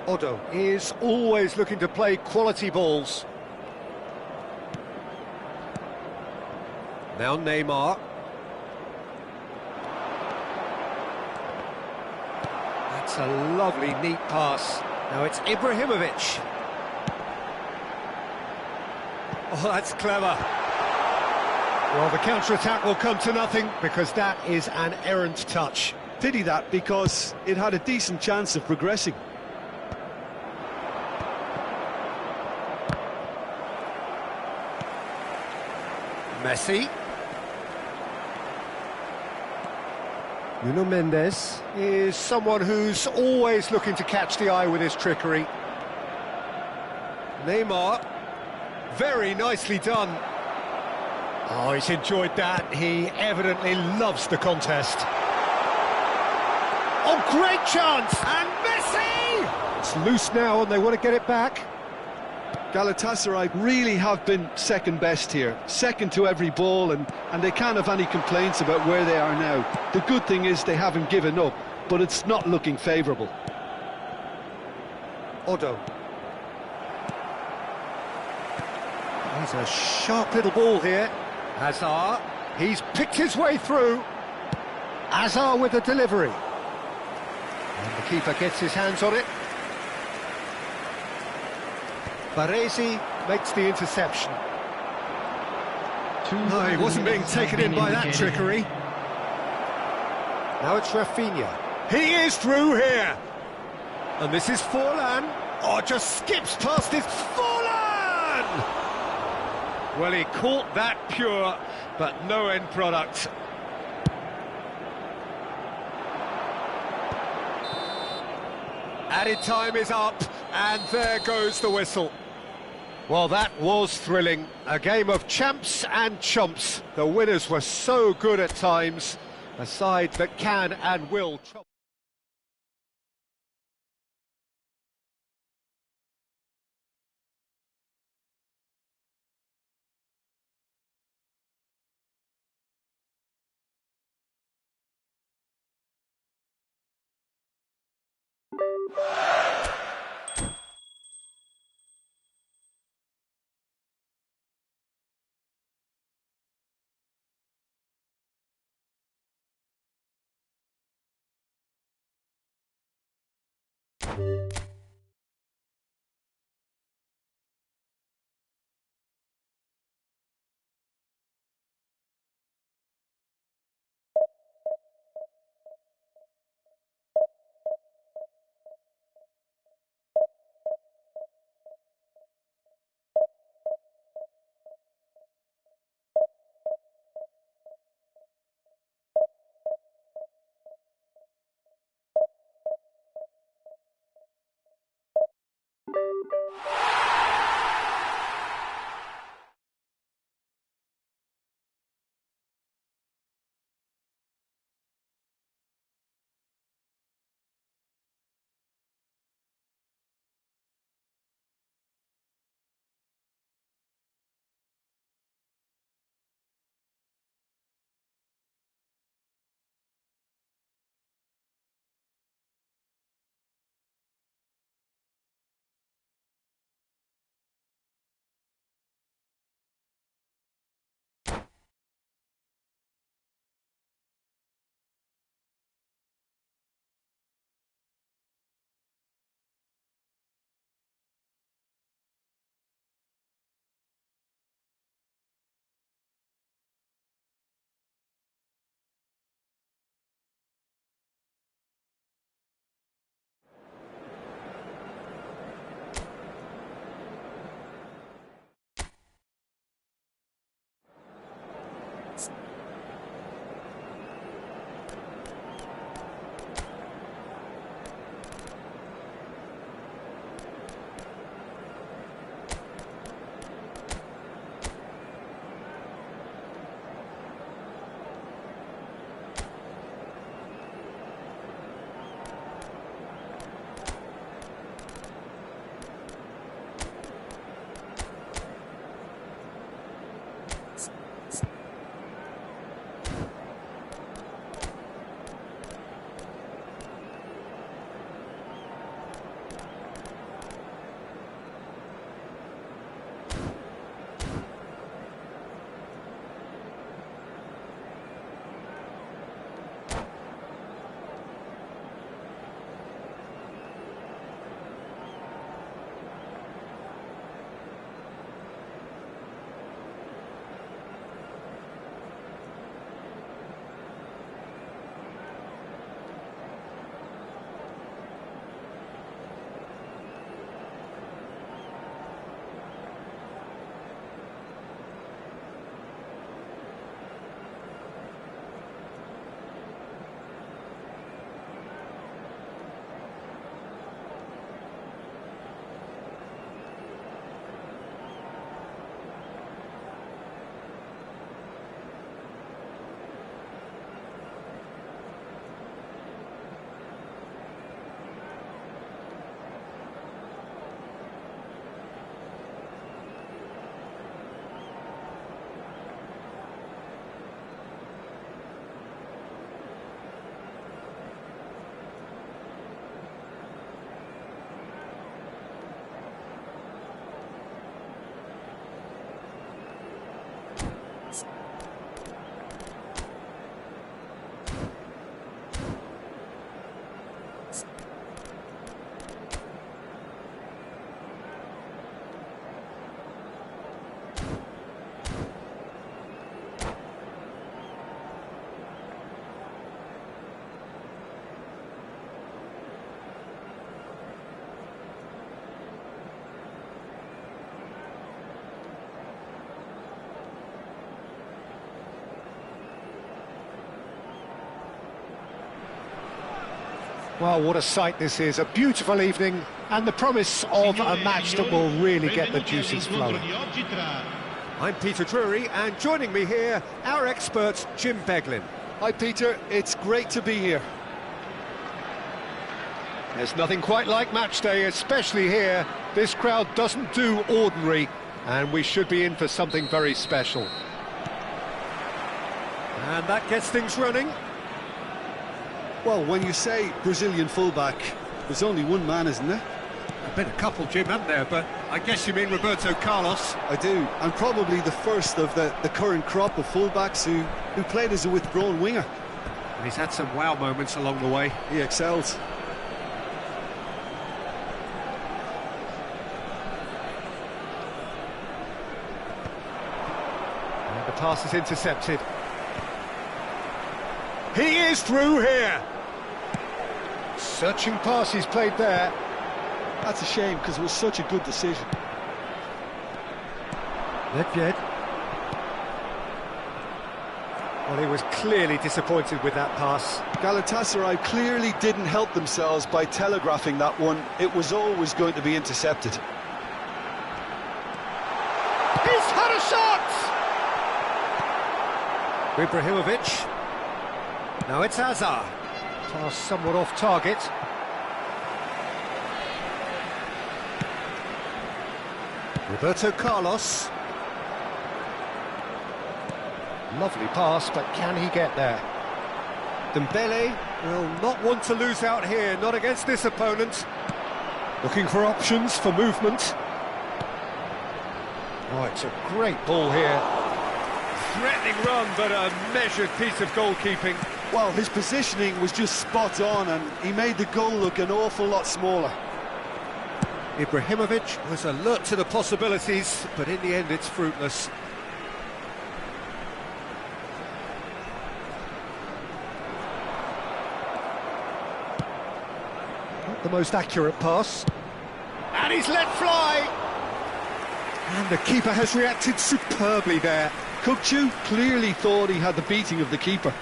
Odo is always looking to play quality balls. Now Neymar. That's a lovely, neat pass. Now it's Ibrahimovic. Oh, that's clever. Well, the counter-attack will come to nothing because that is an errant touch. Pity that, because it had a decent chance of progressing. Messi. Nuno Mendes is someone who's always looking to catch the eye with his trickery. Neymar, very nicely done. Oh, he's enjoyed that. He evidently loves the contest. Oh, great chance! And Messi! It's loose now and they want to get it back. Galatasaray really have been second best here, second to every ball, and they can't have any complaints about where they are now. The good thing is they haven't given up, but it's not looking favourable. Odo. He's a sharp little ball here. Hazard, he's picked his way through. Hazard with the delivery. And the keeper gets his hands on it. Baresi makes the interception. No, he wasn't being taken in by that trickery. Now it's Rafinha. He is through here. And this is Forlan. Oh, just skips past it. Forlan! Well, he caught that pure, but no end product. Added time is up, and there goes the whistle. Well, that was thrilling. A game of champs and chumps. The winners were so good at times. A side that can and will trouble. Well, what a sight this is. A beautiful evening and the promise of a match that will really get the juices flowing. I'm Peter Drury, and joining me here, our expert, Jim Beglin. Hi, Peter. It's great to be here. There's nothing quite like match day, especially here. This crowd doesn't do ordinary, and we should be in for something very special. And that gets things running. Well, when you say Brazilian fullback, there's only one man, isn't there? There's been a couple, Jim, haven't there? But I guess you mean Roberto Carlos. I do, and probably the first of the current crop of fullbacks who played as a withdrawn winger. And he's had some wow moments along the way. He excels. And the pass is intercepted. He is through here. Searching pass he's played there. That's a shame, because it was such a good decision. Nedved. Well, he was clearly disappointed with that pass. Galatasaray clearly didn't help themselves by telegraphing that one. It was always going to be intercepted. He's had a shot! Ibrahimovic. Now it's Hazard. Pass somewhat off target. Roberto Carlos. Lovely pass, but can he get there? Dembele will not want to lose out here, not against this opponent. Looking for options for movement. Oh, it's a great ball here. Threatening run, but a measured piece of goalkeeping. Well, his positioning was just spot on, and he made the goal look an awful lot smaller. Ibrahimovic was alert to the possibilities, but in the end it's fruitless. Not the most accurate pass. And he's let fly! And the keeper has reacted superbly there. Kukçu clearly thought he had the beating of the keeper.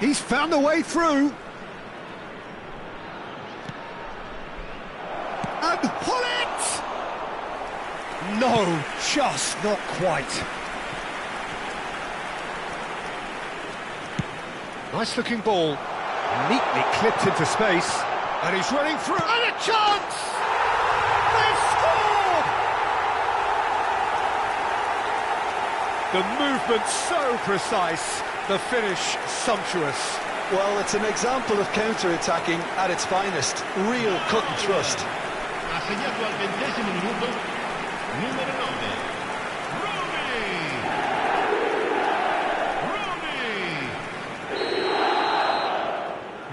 He's found a way through. And pull it! No, just not quite. Nice looking ball. Neatly clipped into space. And he's running through. And a chance! They've scored! The movement so precise. The finish sumptuous. Well, it's an example of counter-attacking at its finest. Real cut and thrust. Assegnato al 20° minuto, numero 9,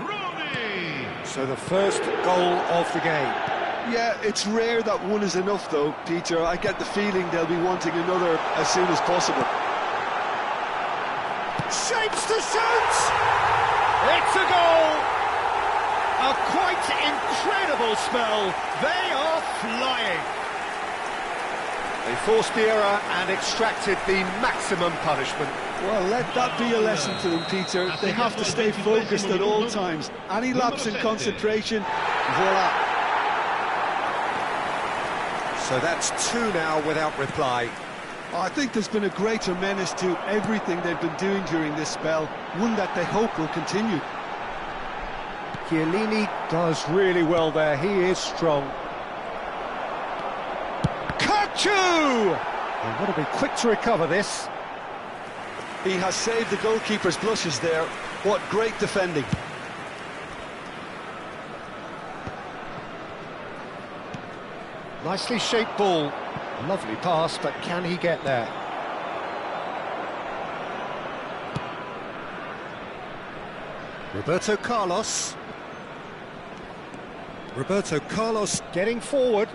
Rooney! So the first goal of the game. Yeah, it's rare that one is enough, though, Peter. I get the feeling they'll be wanting another as soon as possible. Shapes to shoot! It's a goal! A quite incredible spell. They are flying. They forced the error and extracted the maximum punishment. Well, let that be a lesson to them, Peter. They have to stay focused at all times. Any lapse in concentration, voila. So that's 2 now without reply. I think there's been a greater menace to everything they've been doing during this spell, one that they hope will continue. Chiellini does really well there, he is strong. Kukçu! They've got to be quick to recover this. He has saved the goalkeeper's blushes there. What great defending. Nicely shaped ball. Lovely pass, but can he get there? Roberto Carlos. Roberto Carlos getting forward.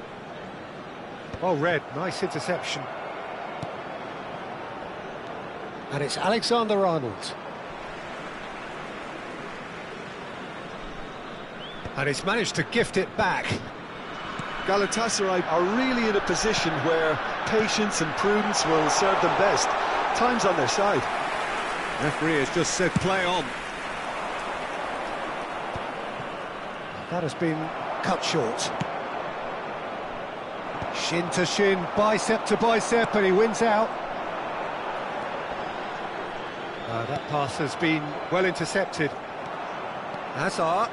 Oh, Red, nice interception. And it's Alexander-Arnold. And he's managed to gift it back. Galatasaray are really in a position where patience and prudence will serve them best. Time's on their side. Referee has just said play on. That has been cut short. Shin to shin, bicep to bicep, and he wins out. That pass has been well intercepted. Hazard.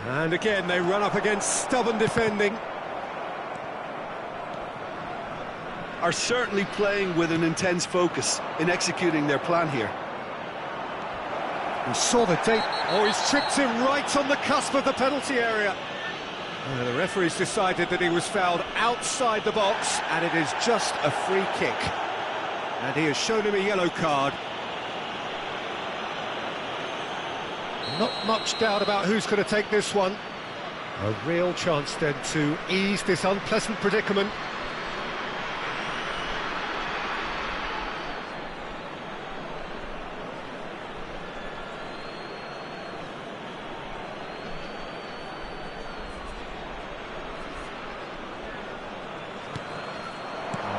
And again, they run up against stubborn defending. Are certainly playing with an intense focus in executing their plan here. He saw the date. Oh, he's tripped him right on the cusp of the penalty area. The referee's decided that he was fouled outside the box, and it is just a free kick. And he has shown him a yellow card. Not much doubt about who's going to take this one. A real chance then to ease this unpleasant predicament.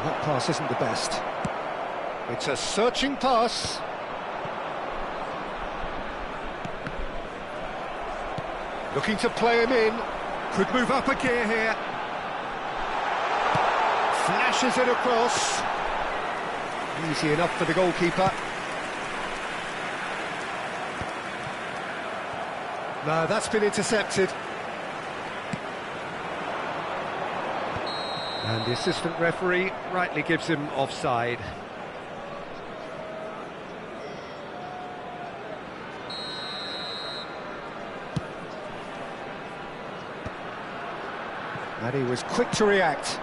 That pass isn't the best. It's a searching pass. Looking to play him in. Could move up a gear here. Flashes it across. Easy enough for the goalkeeper. No, that's been intercepted. And the assistant referee rightly gives him offside. And he was quick to react.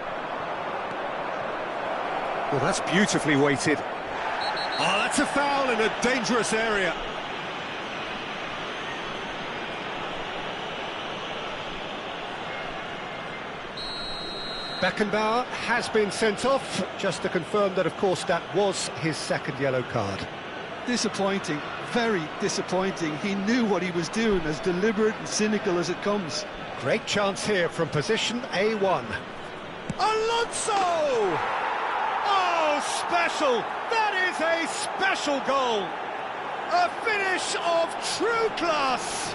Well, that's beautifully weighted. Oh, that's a foul in a dangerous area. Beckenbauer has been sent off, just to confirm that, of course, that was his second yellow card. Disappointing, very disappointing. He knew what he was doing, as deliberate and cynical as it comes. Great chance here from position A1. Alonso! Oh, special! That is a special goal! A finish of true class!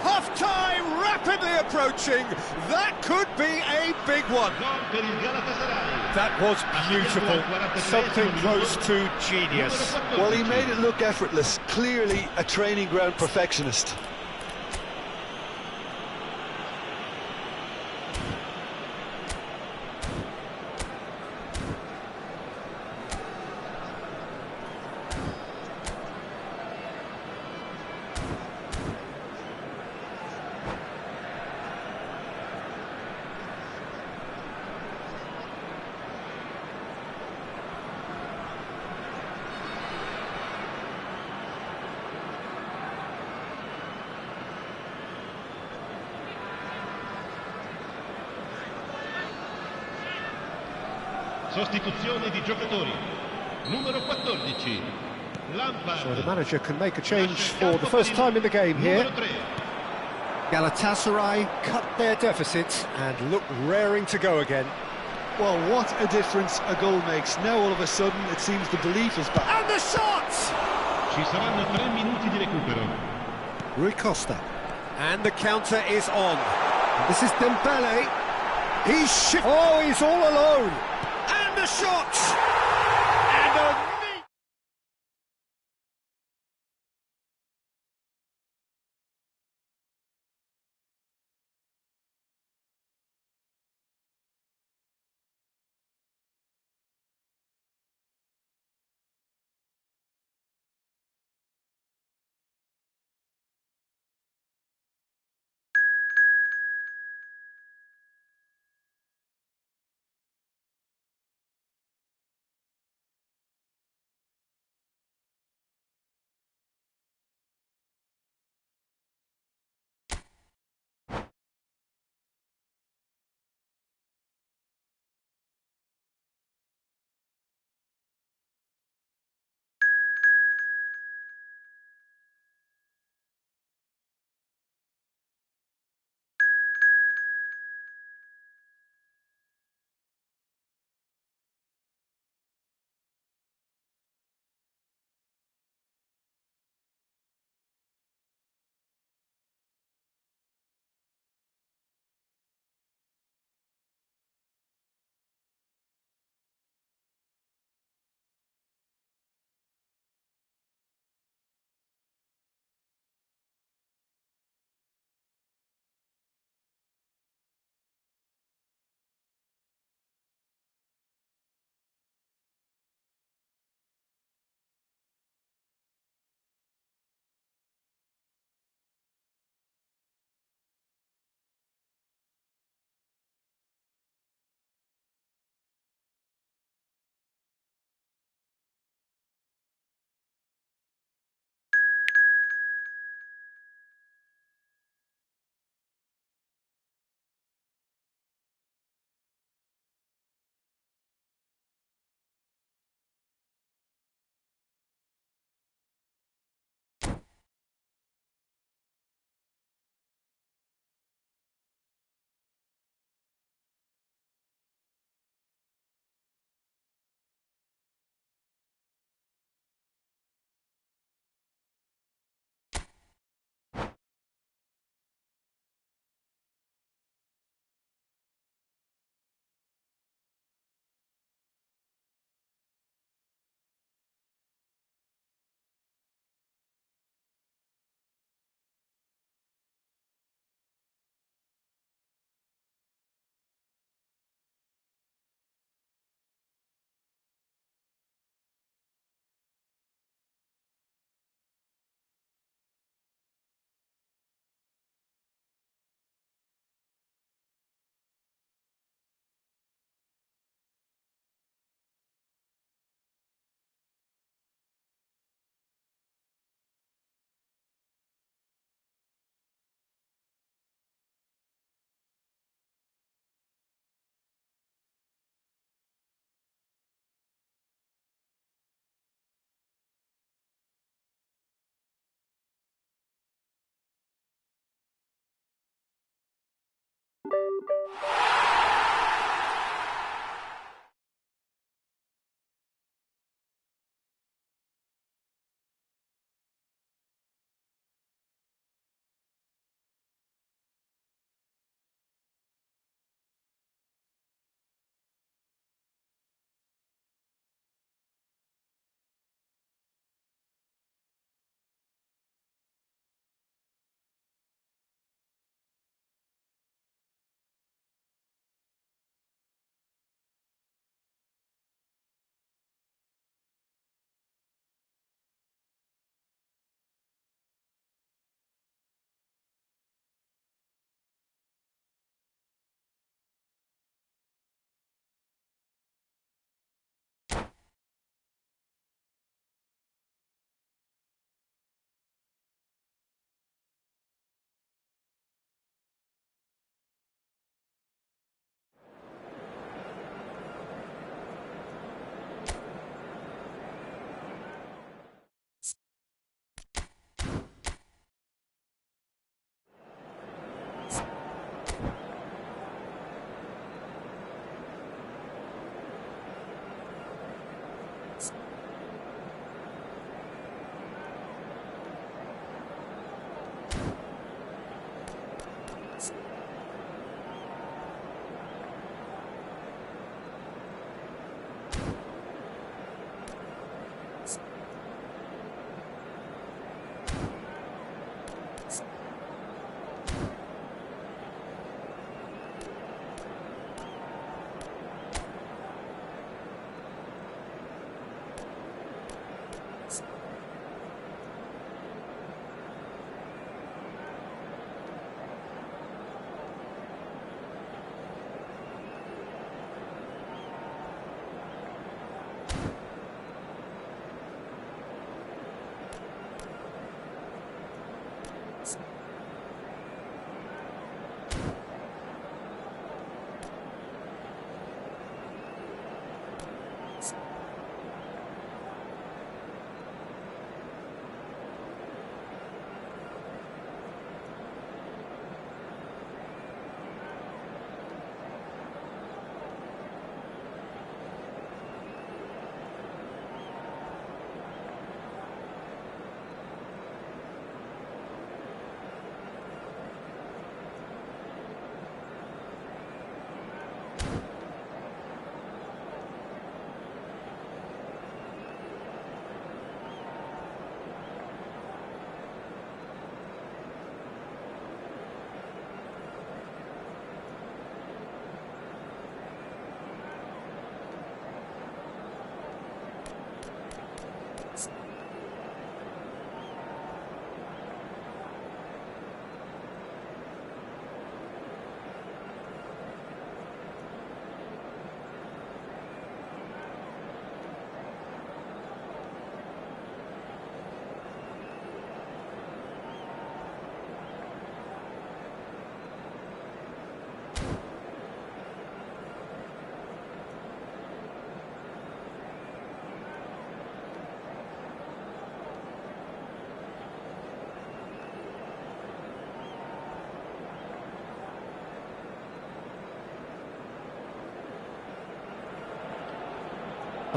Half-time rapidly approaching. That could be a big one. That was beautiful. Something close to genius. Well, he made it look effortless. Clearly a training ground perfectionist. Sostituzione di giocatori. Numero 14. Lampard. So the manager can make a change for the first time in the game here. Galatasaray cut their deficit and look raring to go again. Well, what a difference a goal makes. Now all of a sudden it seems the belief is back. And the shot! Ci saranno 3 minuti di recupero. Rui Costa. And the counter is on. This is Dembele. Oh, he's all alone. And the shot!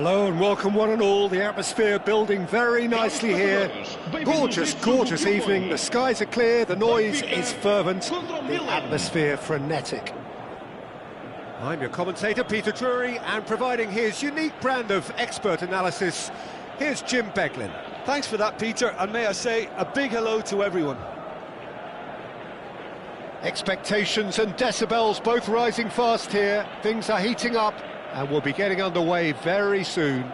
Hello and welcome one and all. The atmosphere building very nicely here. Gorgeous, gorgeous evening. The skies are clear, the noise is fervent, the atmosphere frenetic. I'm your commentator, Peter Drury, and providing his unique brand of expert analysis, here's Jim Beglin. Thanks for that, Peter, and may I say a big hello to everyone. Expectations and decibels both rising fast here. Things are heating up and we'll be getting underway very soon.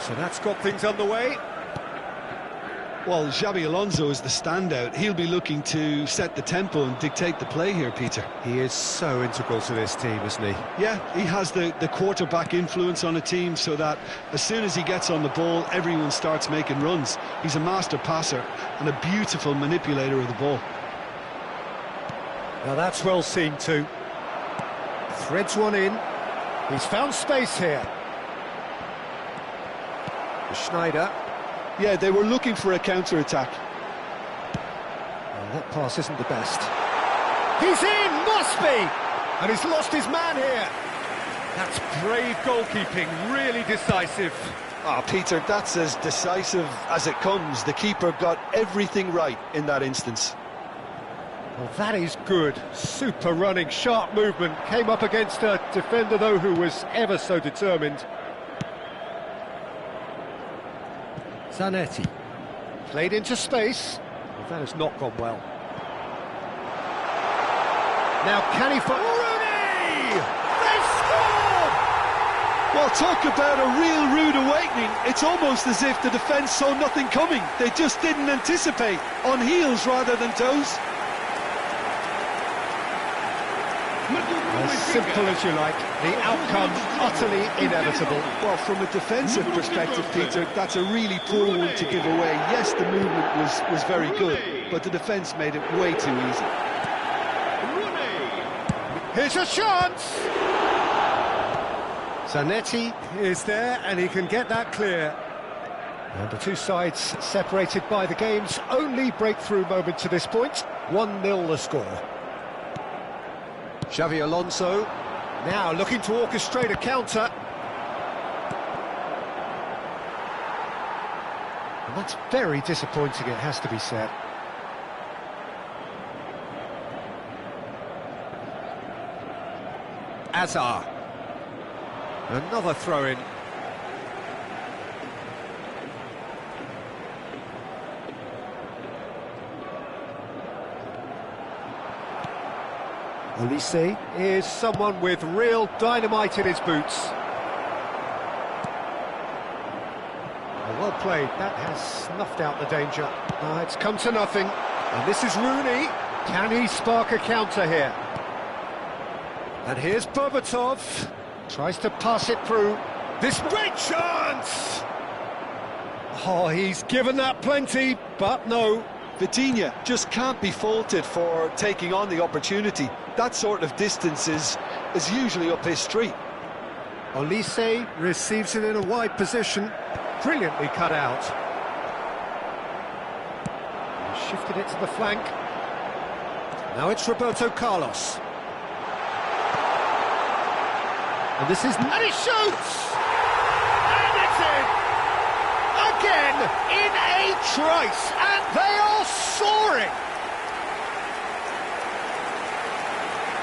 So that's got things underway. Well, Xabi Alonso is the standout. He'll be looking to set the tempo and dictate the play here, Peter. He is so integral to this team, isn't he? Yeah, he has the quarterback influence on a team so that as soon as he gets on the ball, everyone starts making runs. He's a master passer and a beautiful manipulator of the ball. Now that's well seen too. Threads one in. He's found space here. Schneider. Yeah, they were looking for a counter-attack. Well, that pass isn't the best. He's in! Must be! And he's lost his man here. That's brave goalkeeping, really decisive. Ah, Peter, that's as decisive as it comes. The keeper got everything right in that instance. Well, that is good. Super running, sharp movement. Came up against a defender, though, who was ever so determined. Zanetti. Played into space. Well, that has not gone well. Now, can he... Rooney! They've scored! Well, talk about a real rude awakening. It's almost as if the defence saw nothing coming. They just didn't anticipate. On heels rather than toes. As simple as you like, the outcome utterly inevitable. Well, from a defensive perspective, Peter, that's a really poor one to give away. Yes, the movement was very good, but the defence made it way too easy. Here's a chance! Zanetti is there, and he can get that clear. And the two sides separated by the game's only breakthrough moment to this point. 1-0 the score. Xabi Alonso now looking to orchestrate a counter. And that's very disappointing, it has to be said. Azar. Another throw-in. Olise is someone with real dynamite in his boots. Well played, that has snuffed out the danger. It's come to nothing, and this is Rooney. Can he spark a counter here? And here's Berbatov, tries to pass it through. This great chance! Oh, he's given that plenty, but no. Vitinha just can't be faulted for taking on the opportunity. That sort of distance is usually up his street. Olise receives it in a wide position. Brilliantly cut out. He shifted it to the flank. Now it's Roberto Carlos. And this is... And he shoots! And it's in! Again, in a trice, and they are soaring!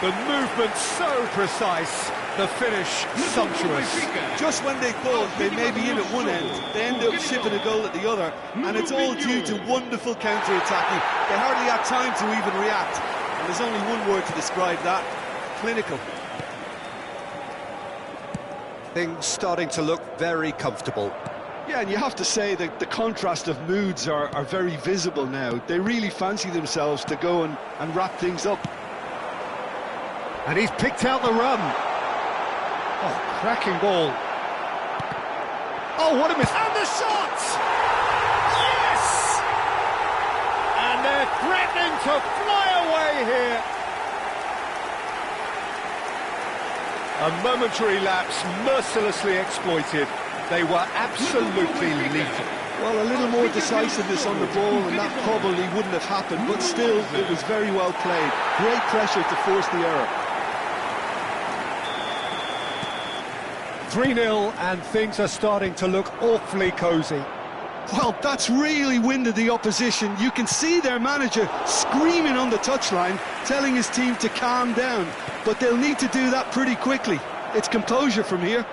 The movement so precise, the finish sumptuous. Just when they thought they may be in at one end, they end up shipping a goal at the other, and it's all due to wonderful counter-attacking. They hardly had time to even react, and there's only one word to describe that: clinical. Things starting to look very comfortable. Yeah, and you have to say that the contrast of moods are very visible now. They really fancy themselves to go and wrap things up. And he's picked out the run. Oh, cracking ball. Oh, what a miss. And the shot! Yes! And they're threatening to fly away here. A momentary lapse mercilessly exploited. They were absolutely lethal. Well, a little more decisiveness on the ball and that probably wouldn't have happened, but still, it was very well played. Great pressure to force the error. 3-0, and things are starting to look awfully cosy. Well, that's really winded the opposition. You can see their manager screaming on the touchline, telling his team to calm down, but they'll need to do that pretty quickly. It's composure from here.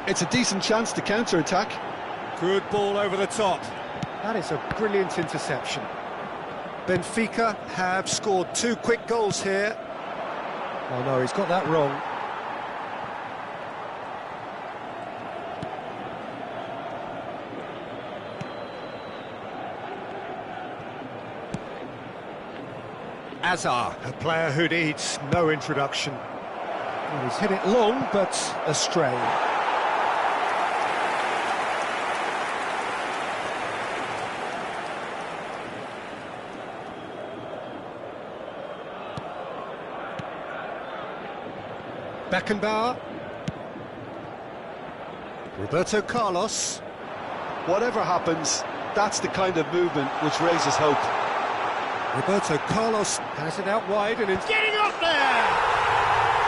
It's a decent chance to counter-attack. Good ball over the top. That is a brilliant interception. Benfica have scored 2 quick goals here. Oh no, he's got that wrong. Azar, a player who needs no introduction. Well, he's hit it long, but astray. Beckenbauer. Roberto Carlos. Whatever happens, that's the kind of movement which raises hope. Roberto Carlos has it out wide and is getting up there!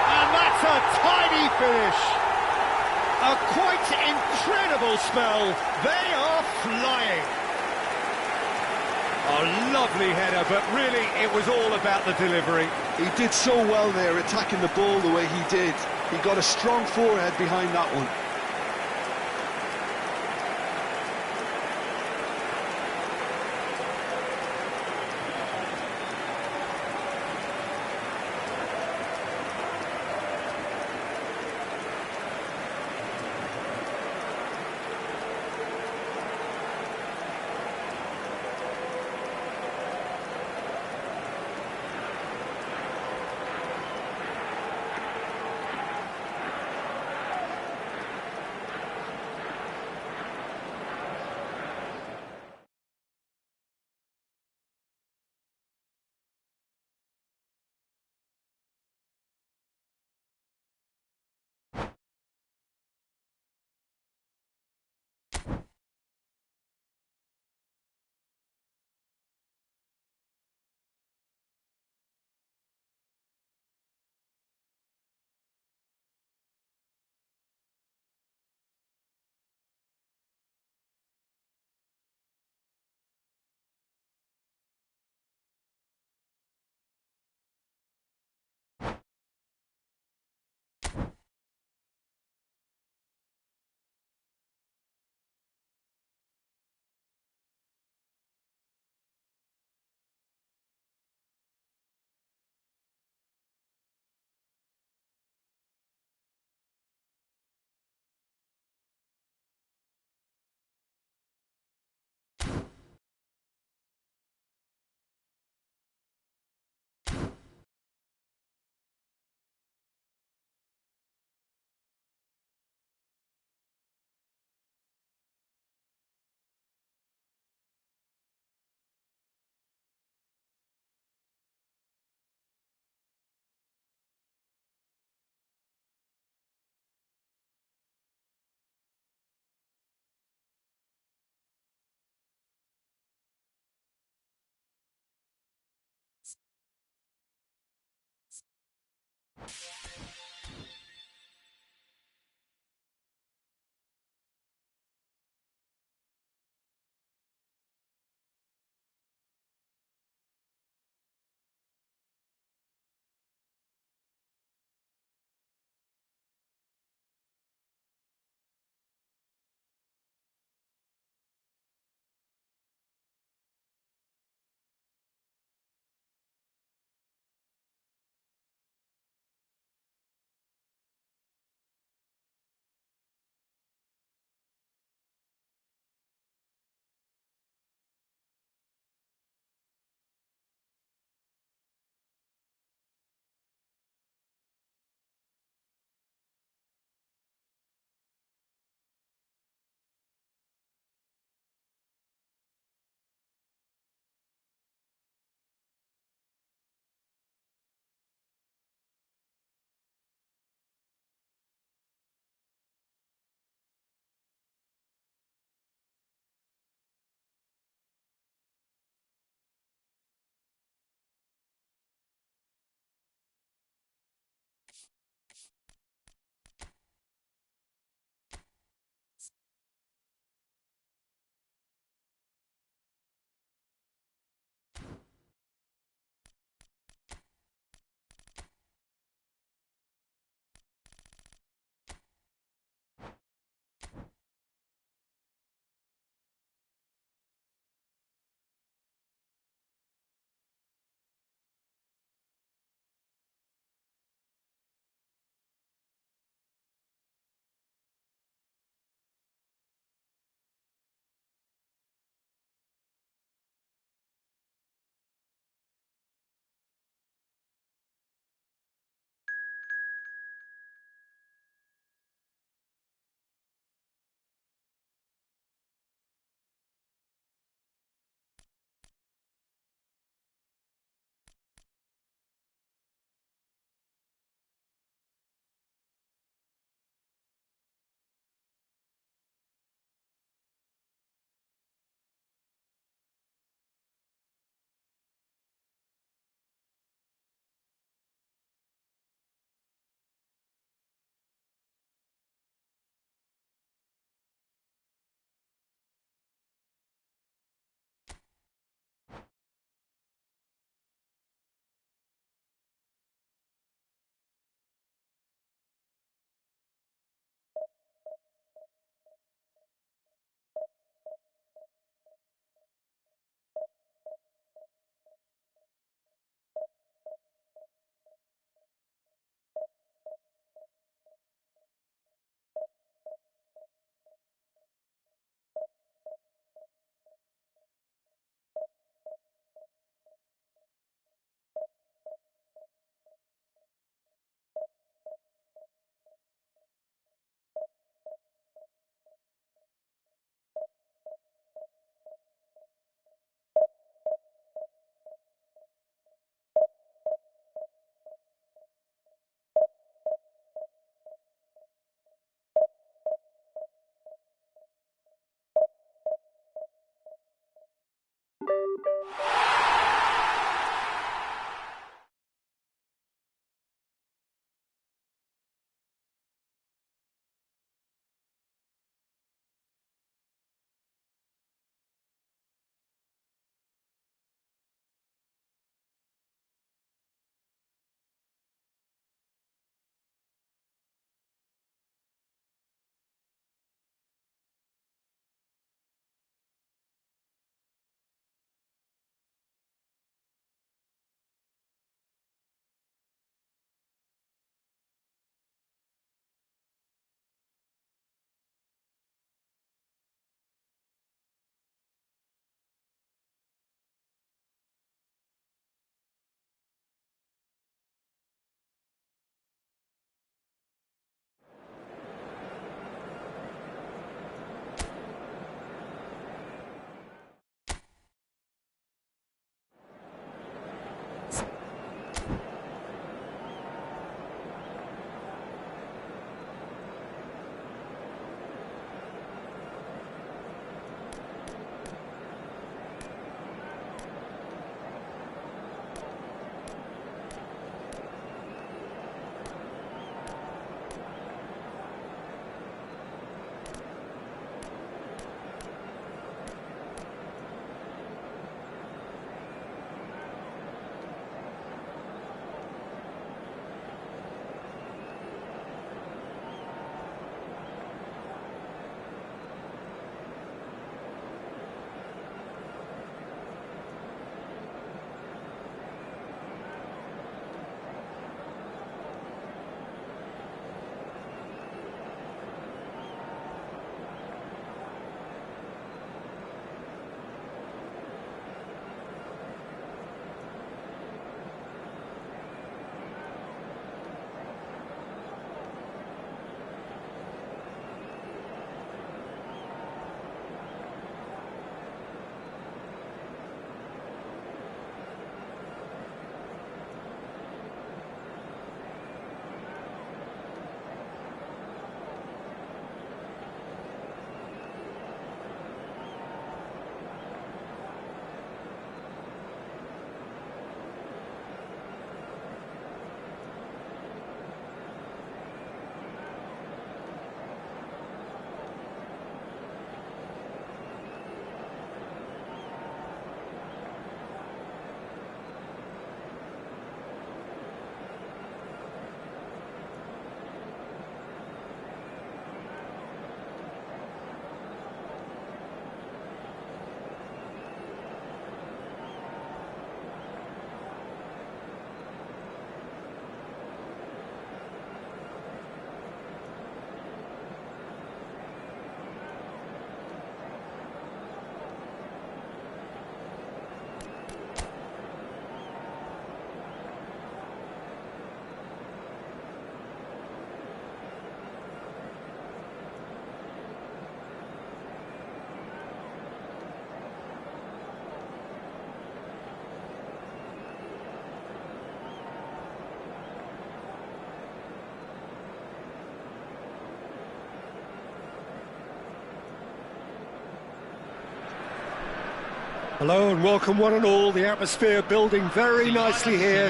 And that's a tidy finish! A quite incredible spell. They are flying. A lovely header, but really it was all about the delivery. He did so well there, attacking the ball the way he did. He got a strong forehead behind that one. Hello and welcome one and all. The atmosphere building very nicely here.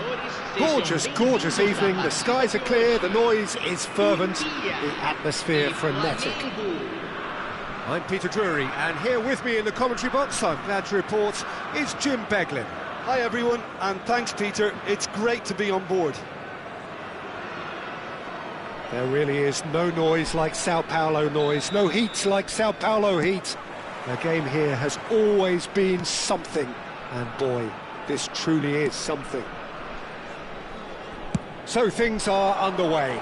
Gorgeous, gorgeous evening. The skies are clear, the noise is fervent, the atmosphere frenetic. I'm Peter Drury, and here with me in the commentary box, I'm glad to report, is Jim Beglin. Hi everyone, and thanks Peter, it's great to be on board. There really is no noise like Sao Paulo noise, no heat like Sao Paulo heat. The game here has always been something, and boy, this truly is something. So things are underway.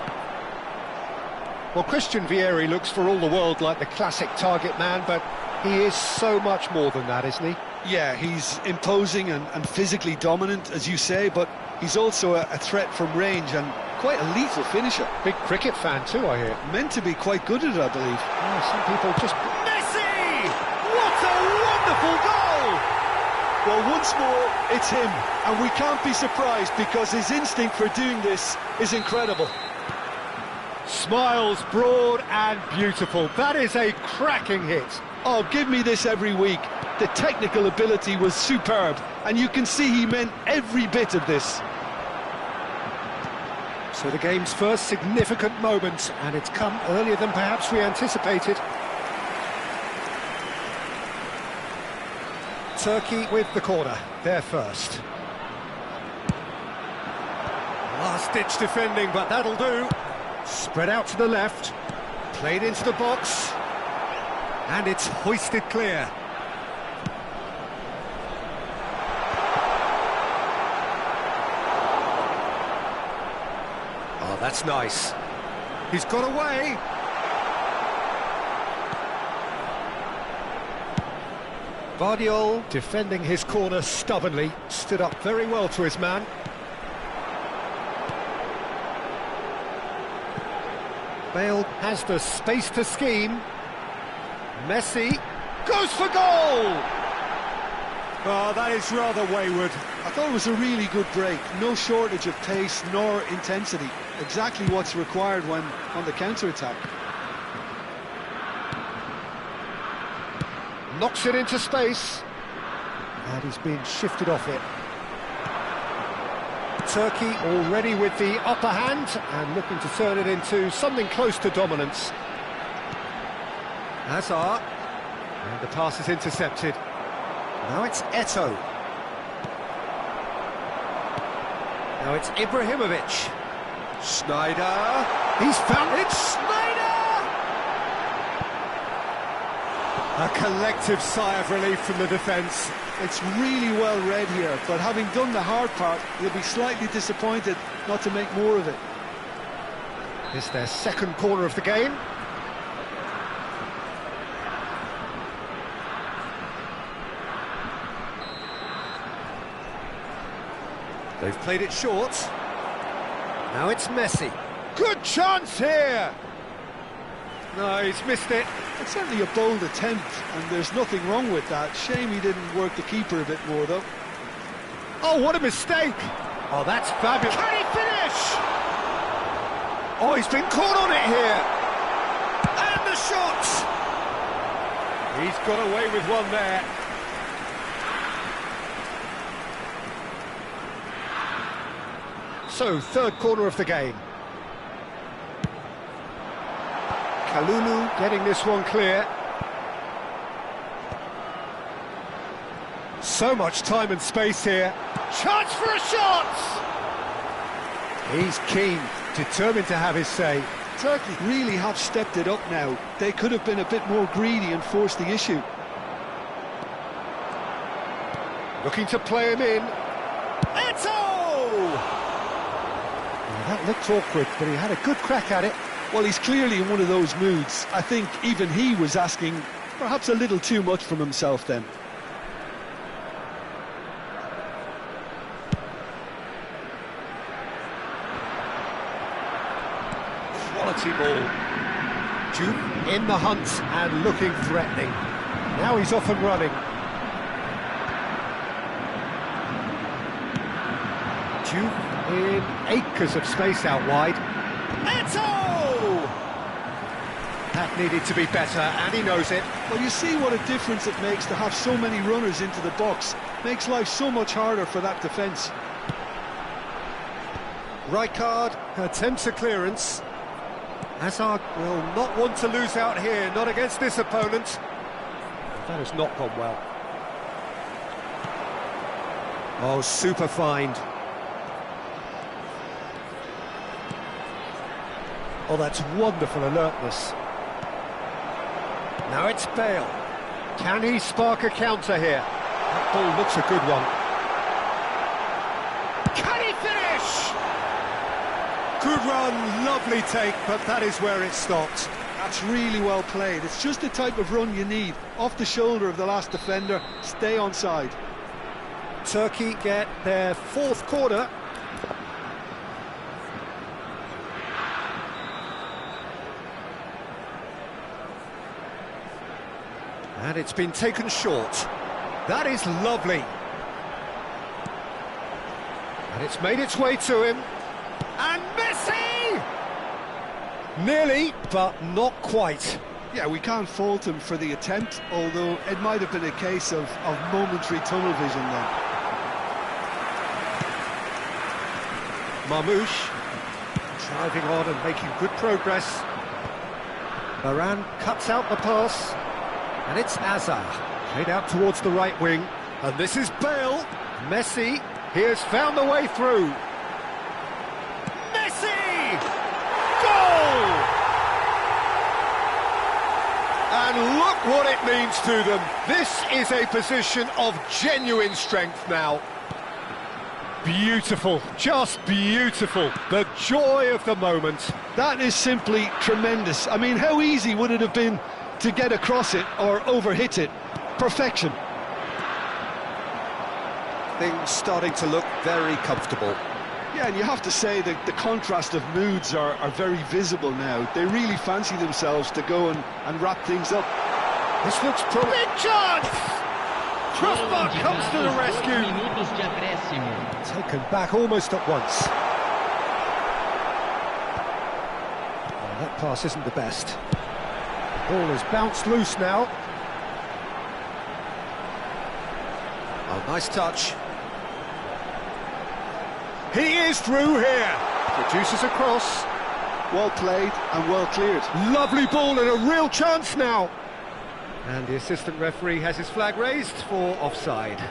Well, Christian Vieri looks for all the world like the classic target man, but he is so much more than that, isn't he? Yeah, he's imposing and physically dominant, as you say, but he's also a threat from range and quite a lethal finisher. Big cricket fan too, I hear. Meant to be quite good at it, I believe. Yeah, some people just... Messi! What a wonderful goal! Well, once more, it's him, and we can't be surprised because his instinct for doing this is incredible. Smiles broad and beautiful. That is a cracking hit. Oh, give me this every week. The technical ability was superb, and you can see he meant every bit of this. So the game's first significant moment, and it's come earlier than perhaps we anticipated. Turkey with the corner, they're first. Last-ditch defending, but that'll do. Spread out to the left, played into the box, and it's hoisted clear. Oh, that's nice. He's got away. Vardiol, defending his corner stubbornly, stood up very well to his man. Bale has the space to scheme. Messi goes for goal! Oh, that is rather wayward. I thought it was a really good break. No shortage of pace nor intensity. Exactly what's required when on the counter-attack. Knocks it into space. And he's being shifted off it. Turkey already with the upper hand and looking to turn it into something close to dominance. Hazard. And the pass is intercepted. Now it's Eto'o. Now it's Ibrahimovic. Schneider. He's found it. Schneider! A collective sigh of relief from the defence. It's really well read here, but having done the hard part, you'll be slightly disappointed not to make more of it. It's their second corner of the game. They've played it short. Now it's Messi. Good chance here! No, he's missed it. It's certainly a bold attempt, and there's nothing wrong with that. Shame he didn't work the keeper a bit more, though. Oh, what a mistake! Oh, that's fabulous. Can he finish? Oh, he's been caught on it here. And the shot! He's got away with one there. So, third corner of the game. Kalulu getting this one clear. So much time and space here. Chance for a shot! He's keen, determined to have his say. Turkey really have stepped it up now. They could have been a bit more greedy and forced the issue. Looking to play him in. Eto'o! That looked awkward, but he had a good crack at it. Well, he's clearly in one of those moods. I think even he was asking perhaps a little too much from himself then. Quality ball. Juve in the hunt and looking threatening. Now he's off and running. Juve in acres of space out wide. Eto'o! That needed to be better, and he knows it. Well, you see what a difference it makes to have so many runners into the box. Makes life so much harder for that defence. Rijkaard attempts a clearance. Hazard will not want to lose out here, not against this opponent. That has not gone well. Oh, super find. Oh, that's wonderful alertness. Now it's Bale. Can he spark a counter here? That ball looks a good one. Can he finish? Good run, lovely take, but that is where it stopped. That's really well played. It's just the type of run you need. Off the shoulder of the last defender, stay onside. Turkey get their fourth corner. And it's been taken short. That is lovely. And it's made its way to him. And Messi! Nearly, but not quite. Yeah, we can't fault him for the attempt, although it might have been a case of momentary tunnel vision then. Marmoush driving on and making good progress. Varane cuts out the pass. And it's Hazard, played out towards the right wing. And this is Bale. Messi, he has found the way through. Messi! Goal! And look what it means to them. This is a position of genuine strength now. Beautiful, just beautiful. The joy of the moment. That is simply tremendous. I mean, how easy would it have been to get across it or overhit it? Perfection. Things starting to look very comfortable. Yeah, and you have to say that the contrast of moods are very visible now. They really fancy themselves to go and wrap things up. This looks promising. Big chance! Crossbar comes to the rescue. Taken back almost at once. Well, that pass isn't the best. Ball is bounced loose now. Oh, nice touch. He is through here. Produces a cross. Well played and well cleared. Lovely ball and a real chance now. And the assistant referee has his flag raised for offside.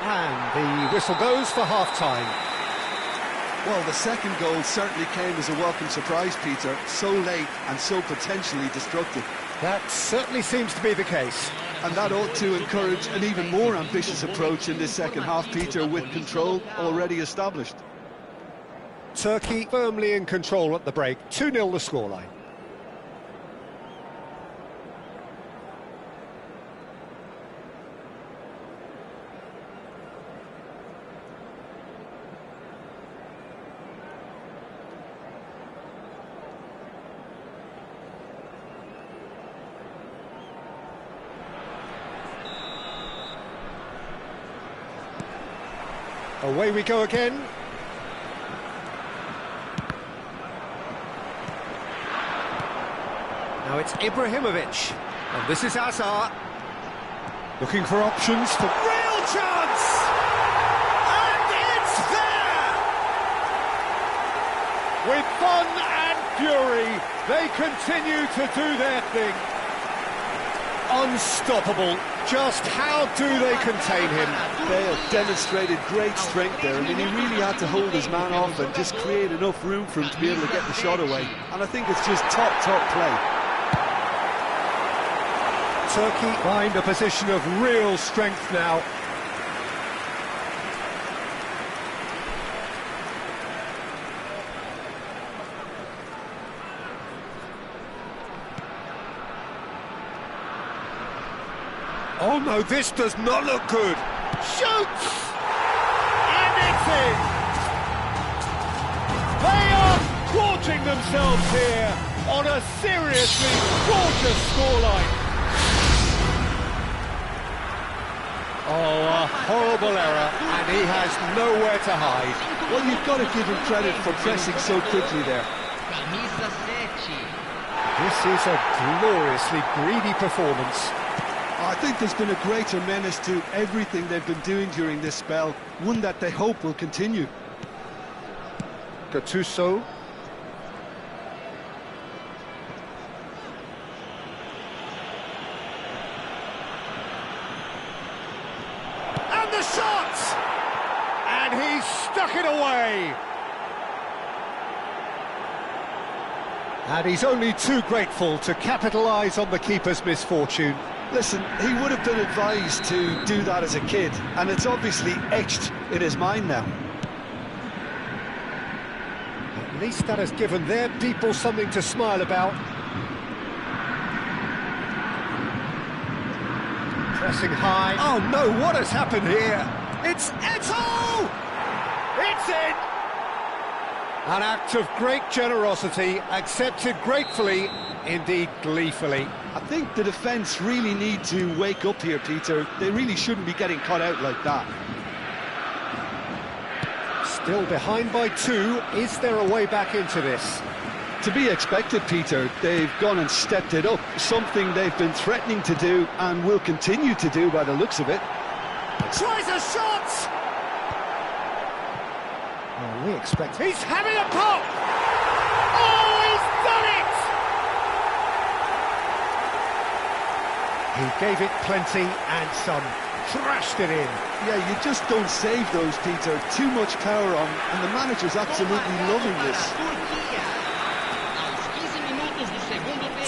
And the whistle goes for half-time. Well, the second goal certainly came as a welcome surprise, Peter. So late and so potentially destructive. That certainly seems to be the case. And that ought to encourage an even more ambitious approach in this second half, Peter, with control already established. Turkey firmly in control at the break. 2-0 the scoreline. Away we go again. Now it's Ibrahimovic. And this is Hazard. Looking for options for real chance! And it's there! With fun and fury, they continue to do their thing. Unstoppable. Just how do they contain him? Bale demonstrated great strength there. I mean, he really had to hold his man off and just create enough room for him to be able to get the shot away. And I think it's just top play. Turkey find a position of real strength now. Oh no, this does not look good. Shoots! And it's in! They are gorging themselves here on a seriously gorgeous scoreline. Oh, a horrible error, and he has nowhere to hide. Well, you've got to give him credit for pressing so quickly there. Camisa 7. This is a gloriously greedy performance. I think there's been a greater menace to everything they've been doing during this spell, one that they hope will continue. Gattuso. And the shot! And he's stuck it away! And he's only too grateful to capitalise on the keeper's misfortune. Listen, he would have been advised to do that as a kid, and it's obviously etched in his mind now. At least that has given their people something to smile about. Pressing high. Oh no, what has happened here? It's Eto'o! It's in! An act of great generosity, accepted gratefully, indeed gleefully. I think the defence really need to wake up here, Peter. They really shouldn't be getting caught out like that. Still behind by 2. Is there a way back into this? To be expected, Peter. They've gone and stepped it up, something they've been threatening to do and will continue to do by the looks of it. Tries a shot! Oh, we expect... He's having a pop! Oh, he's done it! He gave it plenty and some. Thrashed it in. Yeah, you just don't save those, Peter. Too much power on, and the manager's absolutely loving this.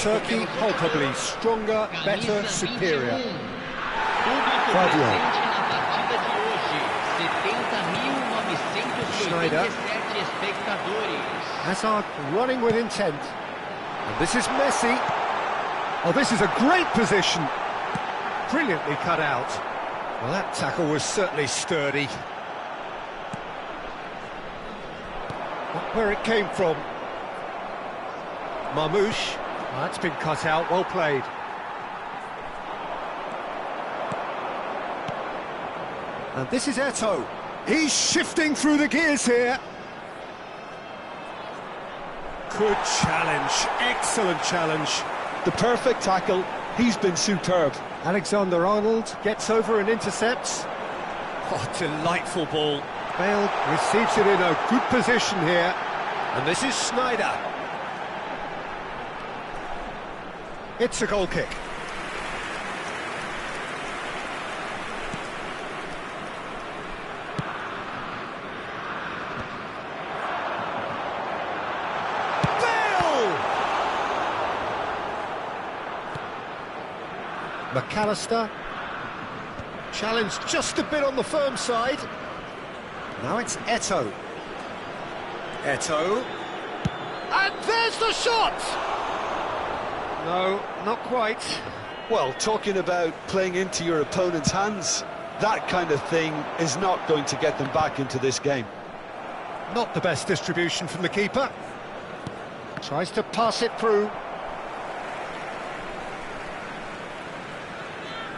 Turkey palpably stronger, better, superior. Fabio. Schneider. Hazard running with intent. And this is Messi. Oh, this is a great position. Brilliantly cut out. Well, that tackle was certainly sturdy. Not where it came from. Marmoush. Well, that's been cut out, well played. And this is Eto'o. He's shifting through the gears here. Good challenge, excellent challenge. The perfect tackle, he's been superb. Alexander-Arnold gets over and intercepts. Oh, delightful ball. Bale receives it in a good position here. And this is Schneider. It's a goal kick. McAllister, challenged just a bit on the firm side. Now it's Eto'o. Eto'o. And there's the shot! No, not quite. Well, talking about playing into your opponent's hands, that kind of thing is not going to get them back into this game. Not the best distribution from the keeper. Tries to pass it through.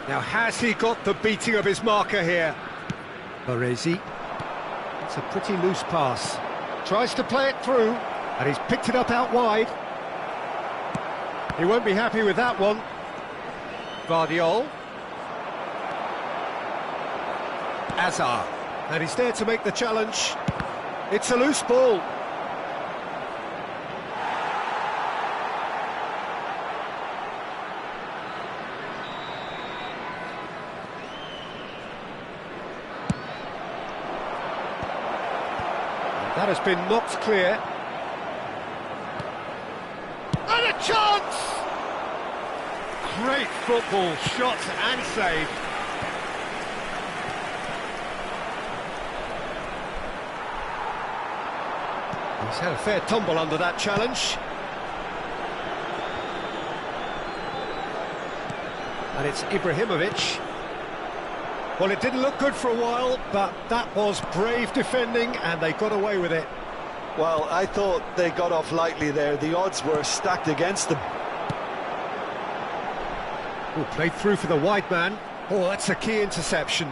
Now, has he got the beating of his marker here? Baresi. It's a pretty loose pass. Tries to play it through, and he's picked it up out wide. He won't be happy with that one. Guardiola. Azar. And he's there to make the challenge. It's a loose ball. That has been knocked clear. And a chance! Great football, shot and save. He's had a fair tumble under that challenge. And it's Ibrahimovic. Well, it didn't look good for a while, but that was brave defending, and they got away with it. Well, I thought they got off lightly there. The odds were stacked against them. Ooh, played through for the wide man. Oh, that's a key interception.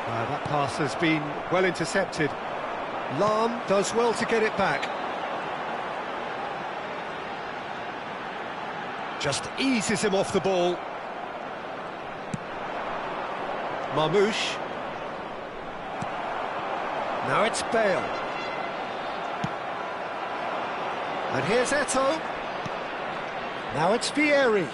That pass has been well intercepted. Lahm does well to get it back. Just eases him off the ball. Marmoush. Now it's Bale. And here's Eto'o. Now it's Vieri.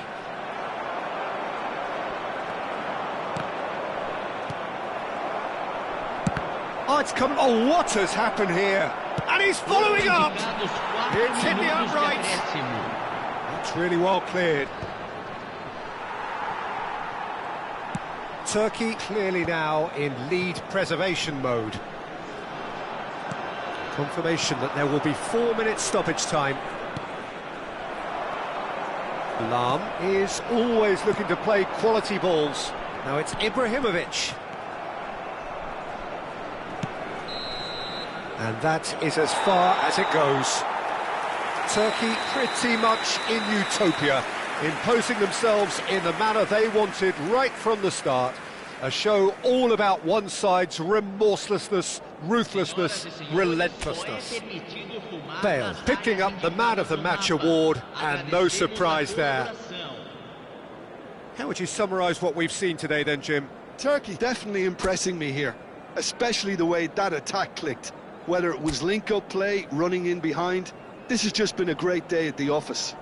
Oh, it's coming. Oh, what has happened here? And he's following up. It's hit the upright. That's really well cleared. Turkey clearly now in lead preservation mode. Confirmation that there will be 4 minutes stoppage time. Lahm is always looking to play quality balls. Now it's Ibrahimovic. And that is as far as it goes. Turkey pretty much in utopia, imposing themselves in the manner they wanted right from the start. A show all about one side's remorselessness, ruthlessness, relentlessness. Bale picking up the Man of the Match award, and no surprise there. How would you summarise what we've seen today then, Jim? Turkey definitely impressing me here, especially the way that attack clicked. Whether it was link-up play, running in behind, this has just been a great day at the office.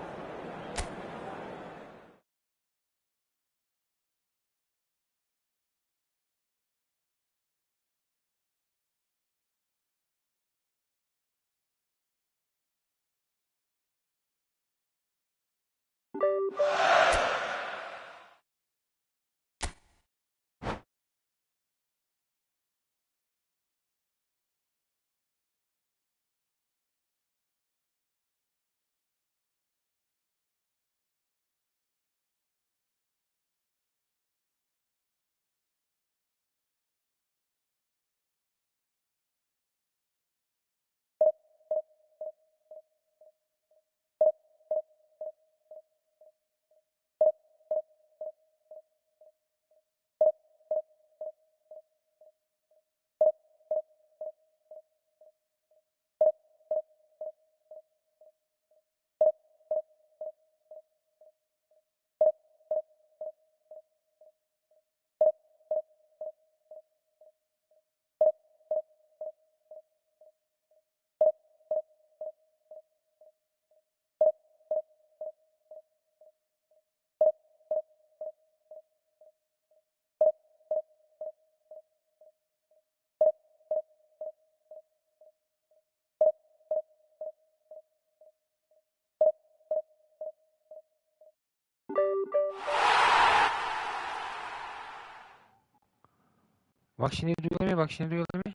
Bak şimdi duyuluyor mu? Bak şimdi duyuluyor mu?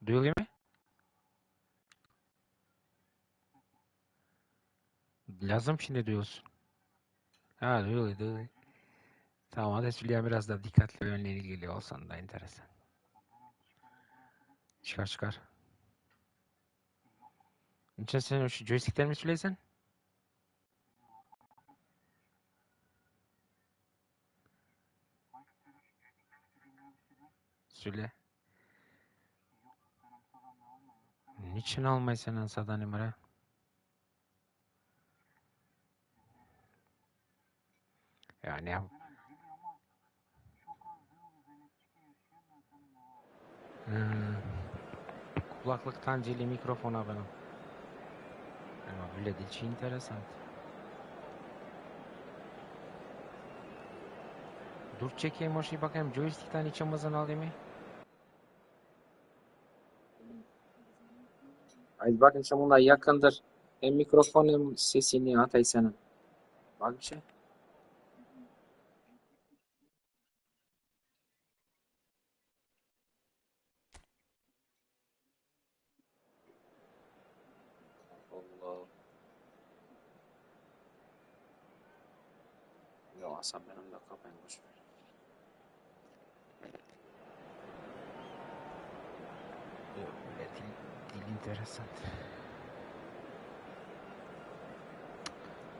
Duyuluyor mu? Lazım şimdi duyulsun. Ha duyuluyor, duyuluyor. Tamam, hadi Süleyman biraz da dikkatli yönle ilgili olsan da enteresan. Çıkar çıkar. Niçin sen şu joystickler mi söyleysen? Söyle. Niçin almayısın ansadan numara? Yani ya. Kulaklıktan cili mikrofona benim. Ama böyle de hiç enteresan. Dur çekeyim o şeyi bakayım. Joystick'ten içimizden alayım mı? Haydi bakın sen bunlar yakındır. Hem mikrofon hem sesini atay senin. Bak bir şey. Allah. Yok Hasan benim de kapayım boş ver. Yok böyle dil enteresan.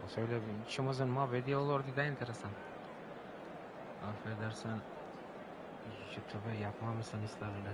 O Öyle bir içimizin muhabbeti olurdu da enteresan. Affedersen YouTube'a yapmamışsın istemini.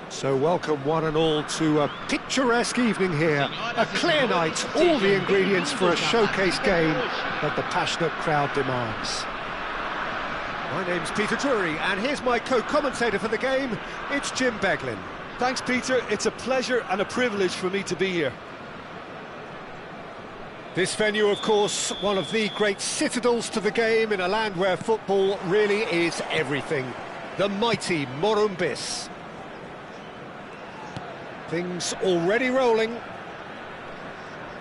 So welcome one and all to a picturesque evening here. A clear night, all the ingredients for a showcase game that the passionate crowd demands. My name's Peter Drury, and here's my co-commentator for the game, it's Jim Beglin. Thanks, Peter. It's a pleasure and a privilege for me to be here. This venue, of course, one of the great citadels to the game in a land where football really is everything. The mighty Morumbis. Things already rolling.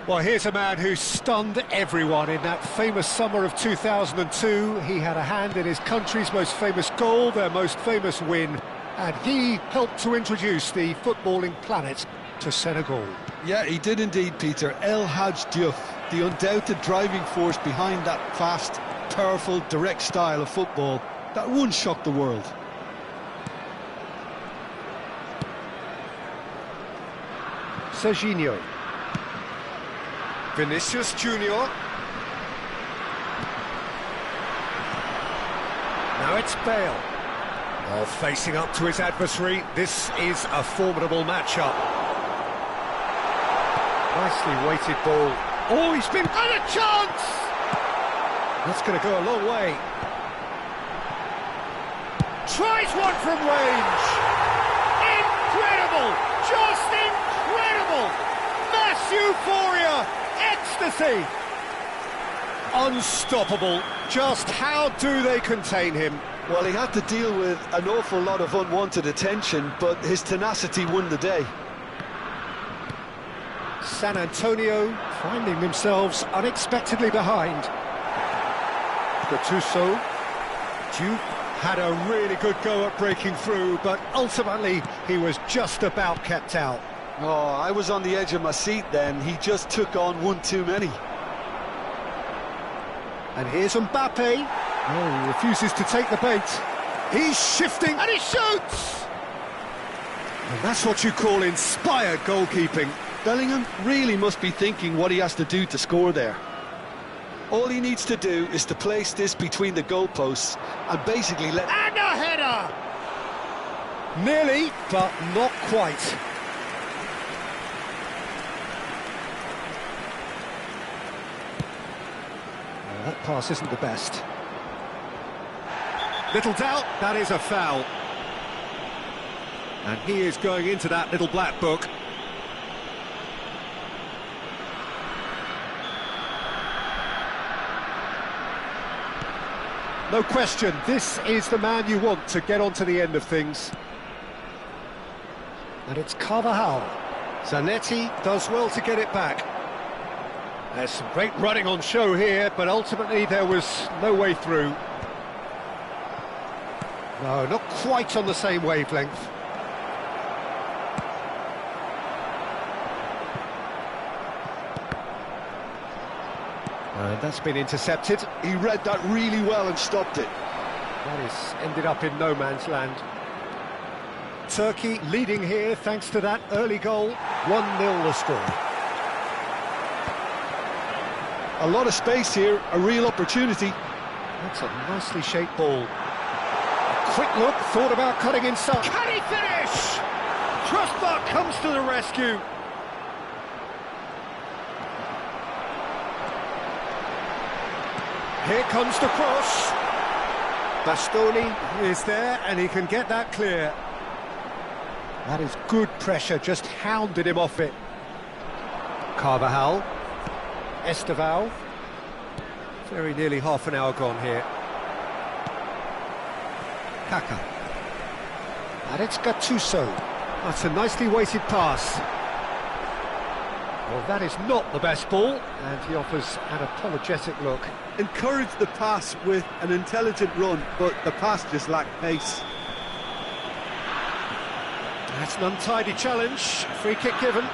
Well, here's a man who stunned everyone in that famous summer of 2002. He had a hand in his country's most famous goal, their most famous win, and he helped to introduce the footballing planet to Senegal. Yeah, he did indeed, Peter. El Hadj Diouf, the undoubted driving force behind that fast, powerful, direct style of football that once shocked the world. Serginho. Vinicius Junior. Now it's Bale. Oh, facing up to his adversary, this is a formidable matchup. Nicely weighted ball. Oh, he's been... And a chance! That's going to go a long way. Tries one from range. Incredible! Just incredible! Mass euphoria! Ecstasy! Unstoppable. Just how do they contain him? Well, he had to deal with an awful lot of unwanted attention, but his tenacity won the day. San Antonio finding themselves unexpectedly behind. Gattuso. Diouf had a really good go at breaking through, but ultimately he was just about kept out. Oh, I was on the edge of my seat then. He just took on one too many. And here's Mbappe. Oh, he refuses to take the bait. He's shifting and he shoots! And that's what you call inspired goalkeeping. Bellingham really must be thinking what he has to do to score there. All he needs to do is to place this between the goalposts and basically let... And a header! Nearly, but not quite. Well, that pass isn't the best. Little doubt, that is a foul. And he is going into that little black book. No question, this is the man you want to get onto the end of things. And it's Carvajal. Zanetti does well to get it back. There's some great running on show here, but ultimately there was no way through. No, not quite on the same wavelength. And that's been intercepted. He read that really well and stopped it. That is ended up in no man's land. Turkey leading here thanks to that early goal. 1-0 the score. A lot of space here, a real opportunity. That's a nicely shaped ball. A quick look, thought about cutting inside. Can he finish? Crossbar comes to the rescue. Here comes the cross. Bastoni is there and he can get that clear. That is good pressure, just hounded him off it. Carvajal. Esteval. Very nearly half an hour gone here. Kaka. And it's Gattuso. That's a nicely weighted pass. Well, that is not the best ball, and he offers an apologetic look. Encouraged the pass with an intelligent run, but the pass just lacked pace. That's an untidy challenge. Free kick given.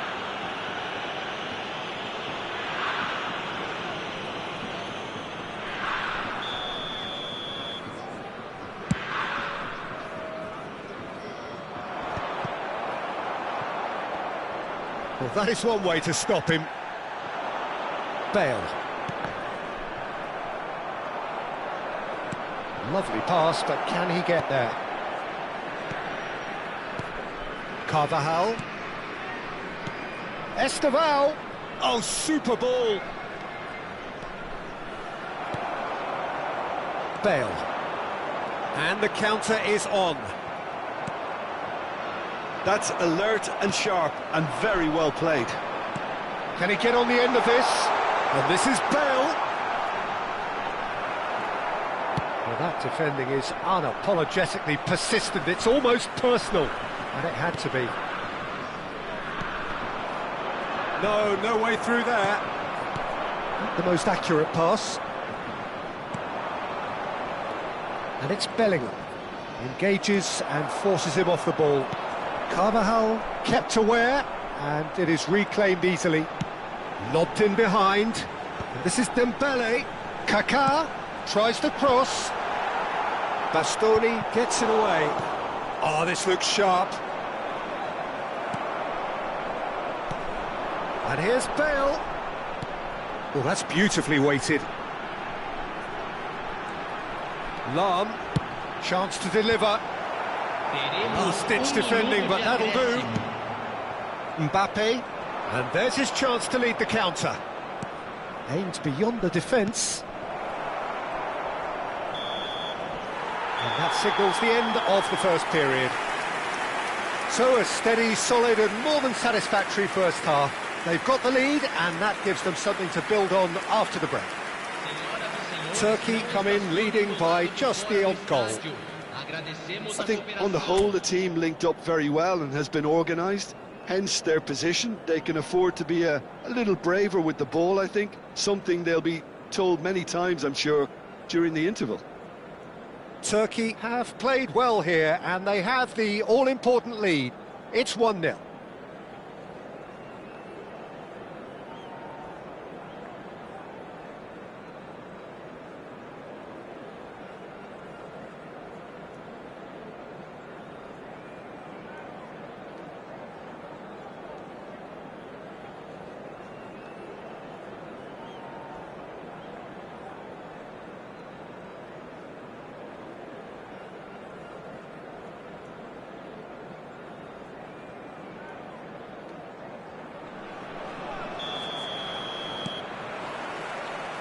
Well, that is one way to stop him. Bale. Lovely pass, but can he get there? Carvajal. Esteval. Oh, super ball. Bale. And the counter is on. That's alert and sharp and very well played. Can he get on the end of this? And this is Bale. Well, that defending is unapologetically persistent. It's almost personal. And it had to be. No way through there. Not the most accurate pass. And it's Bellingham. Engages and forces him off the ball. Carvajal kept aware, and it is reclaimed easily. Lobbed in behind. And this is Dembele. Kaká tries to cross. Bastoni gets it away. Oh, this looks sharp. And here's Bale. Well, that's beautifully weighted. Lahm, chance to deliver. Last-ditch defending, but that'll do. Mbappe, and there's his chance to lead the counter. Aimed beyond the defence. And that signals the end of the first period. So a steady, solid and more than satisfactory first half. They've got the lead and that gives them something to build on after the break. Turkey come in leading by just the odd goal. I think on the whole the team linked up very well and has been organised. Hence their position. They can afford to be a little braver with the ball, I think. Something they'll be told many times, I'm sure, during the interval. Turkey have played well here and they have the all-important lead. It's 1-0.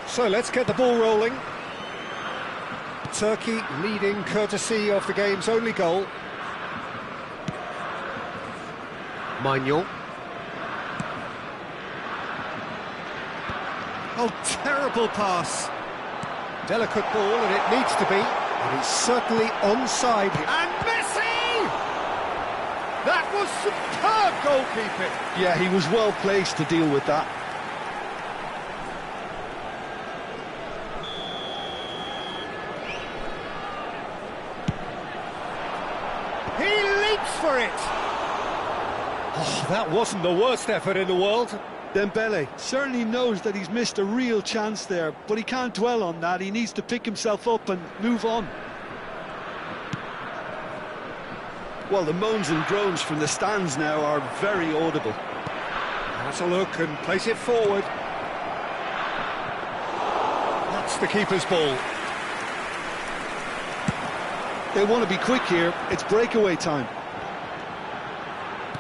So let's get the ball rolling. Turkey leading courtesy of the game's only goal. Maignan. Oh, terrible pass. Delicate ball, and it needs to be. And he's certainly onside. And Messi! That was superb goalkeeping. Yeah, he was well placed to deal with that. for it! Oh, that wasn't the worst effort in the world. Dembele certainly knows that he's missed a real chance there, but he can't dwell on that. He needs to pick himself up and move on. Well, the moans and groans from the stands now are very audible. Has a look and plays it forward. That's the keeper's ball. They want to be quick here. It's breakaway time.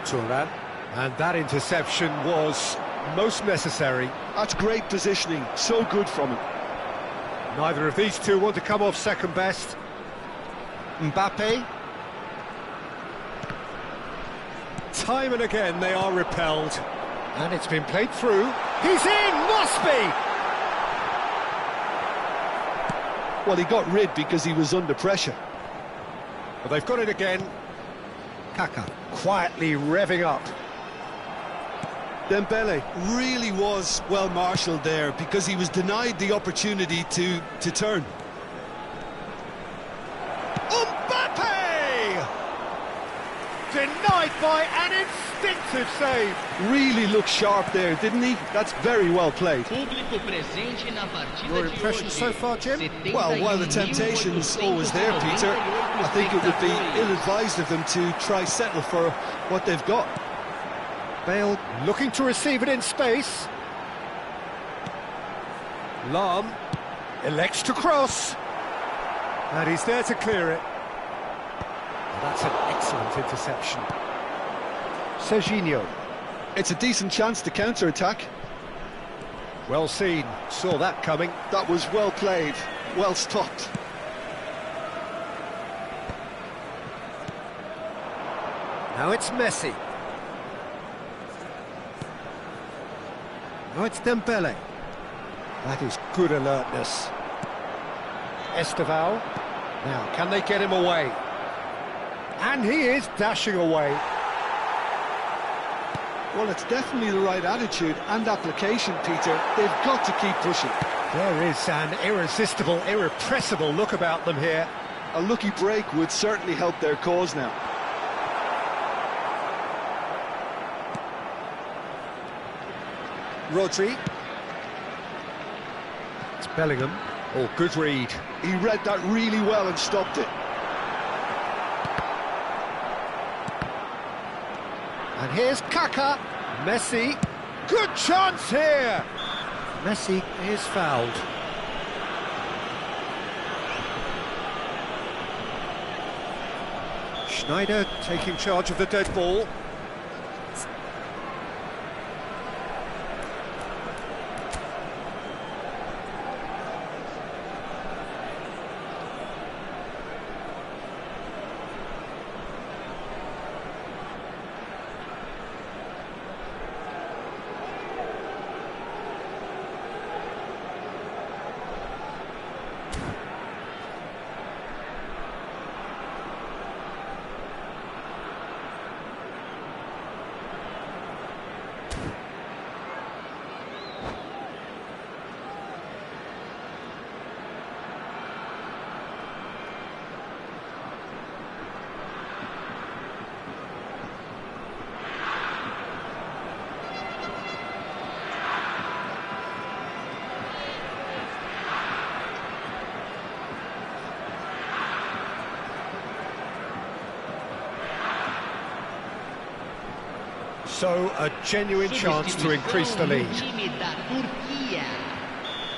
Thuram, and that interception was most necessary. That's great positioning. So good from him. Neither of these two want to come off second best. Mbappe. Time and again they are repelled. And it's been played through. He's in! Must be! Well, he got rid because he was under pressure. But they've got it again. Kaka quietly revving up. Dembele really was well marshalled there because he was denied the opportunity to turn. Mbappe! Denied by an instinctive save. Really looked sharp there, didn't he? That's very well played. Your impression so far, Jim? Well, while the temptation's always there, Peter, I think it would be ill-advised of them to try settle for what they've got. Bale looking to receive it in space. Lahm elects to cross. And he's there to clear it. That's an excellent interception. Serginho. It's a decent chance to counter-attack. Well seen, saw that coming. That was well played, well stopped. Now it's Messi. Now it's Dembele. That is good alertness. Esteval. Now, can they get him away? And he is dashing away. Well, it's definitely the right attitude and application, Peter. They've got to keep pushing. There is an irresistible, irrepressible look about them here. A lucky break would certainly help their cause now. Rodri. It's Bellingham. Oh, good read. He read that really well and stopped it. And here's Kaka. Messi. Good chance here. Messi is fouled. Schneider taking charge of the dead ball. So, a genuine chance to increase the lead.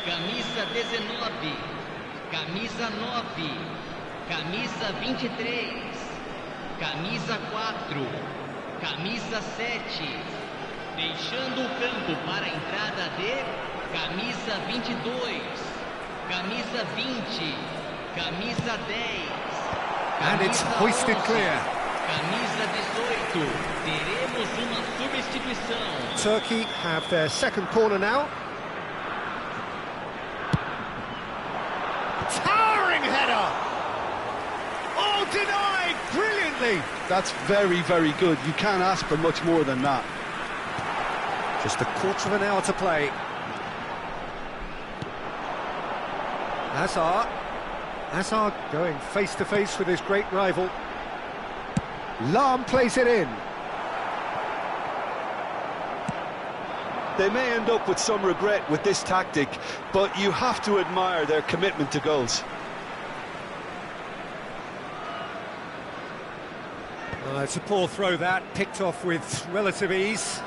Camisa 19, camisa 9, camisa 23, camisa 4, camisa 7, deixando o campo para a entrada de camisa 22, camisa 20, camisa 10, And it's hoisted clear. camisa 18, teremos uma substituição. Turkey have their second corner now. Towering header! Oh, denied brilliantly! That's very, very good. You can't ask for much more than that. Just a quarter of an hour to play. Hazard going face to face with his great rival. Lahm plays it in. They may end up with some regret with this tactic, but you have to admire their commitment to goals. It's a poor throw that, picked off with relative ease.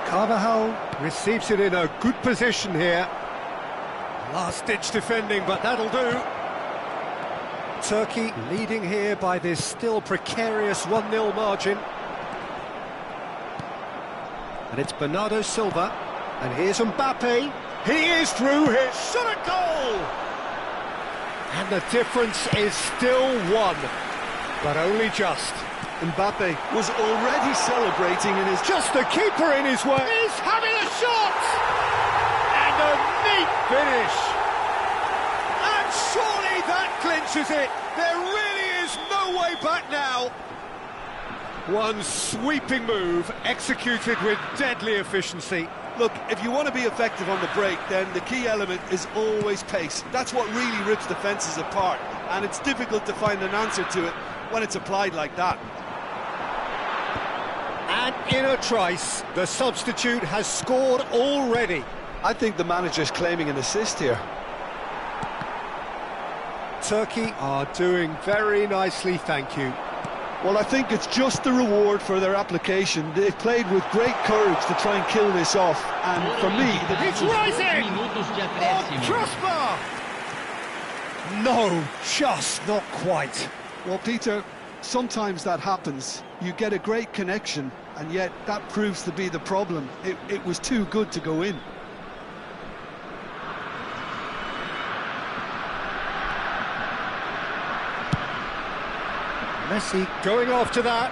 Carvajal receives it in a good position here. Last-ditch defending, but that'll do. Turkey leading here by this still precarious 1-0 margin. And it's Bernardo Silva. And here's Mbappe. He is through here. Shot a goal! And the difference is still one, but only just. Mbappe was already celebrating in his... Just the keeper in his way. He's having a shot! And a neat finish. And surely that clinches it. There really is no way back now. One sweeping move, executed with deadly efficiency. Look, if you want to be effective on the break, then the key element is always pace. That's what really rips defences apart, and it's difficult to find an answer to it when it's applied like that. And in a trice, the substitute has scored already. I think the manager's claiming an assist here. Turkey are doing very nicely, thank you. Well, I think it's just the reward for their application. They've played with great courage to try and kill this off, and for me... It's rising! Crossbar! No, just not quite. Well, Peter, sometimes that happens. You get a great connection, and yet that proves to be the problem. It was too good to go in. Messi going after that.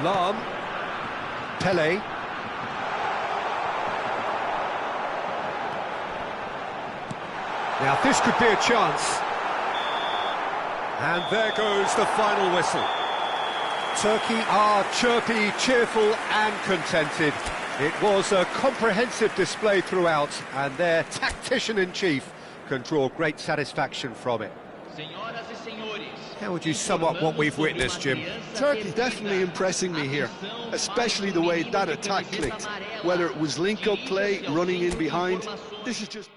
Lahm. Pele. Now this could be a chance. And there goes the final whistle. Turkey are chirpy, cheerful and contented. It was a comprehensive display throughout, and their tactician-in-chief can draw great satisfaction from it. How would you sum up what we've witnessed, Jim? Turkey definitely impressing me here, especially the way that attack clicked. Whether it was link-up play, running in behind, this is just...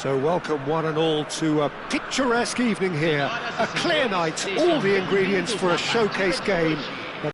So welcome one and all to a picturesque evening here. A clear night, all the ingredients for a showcase game.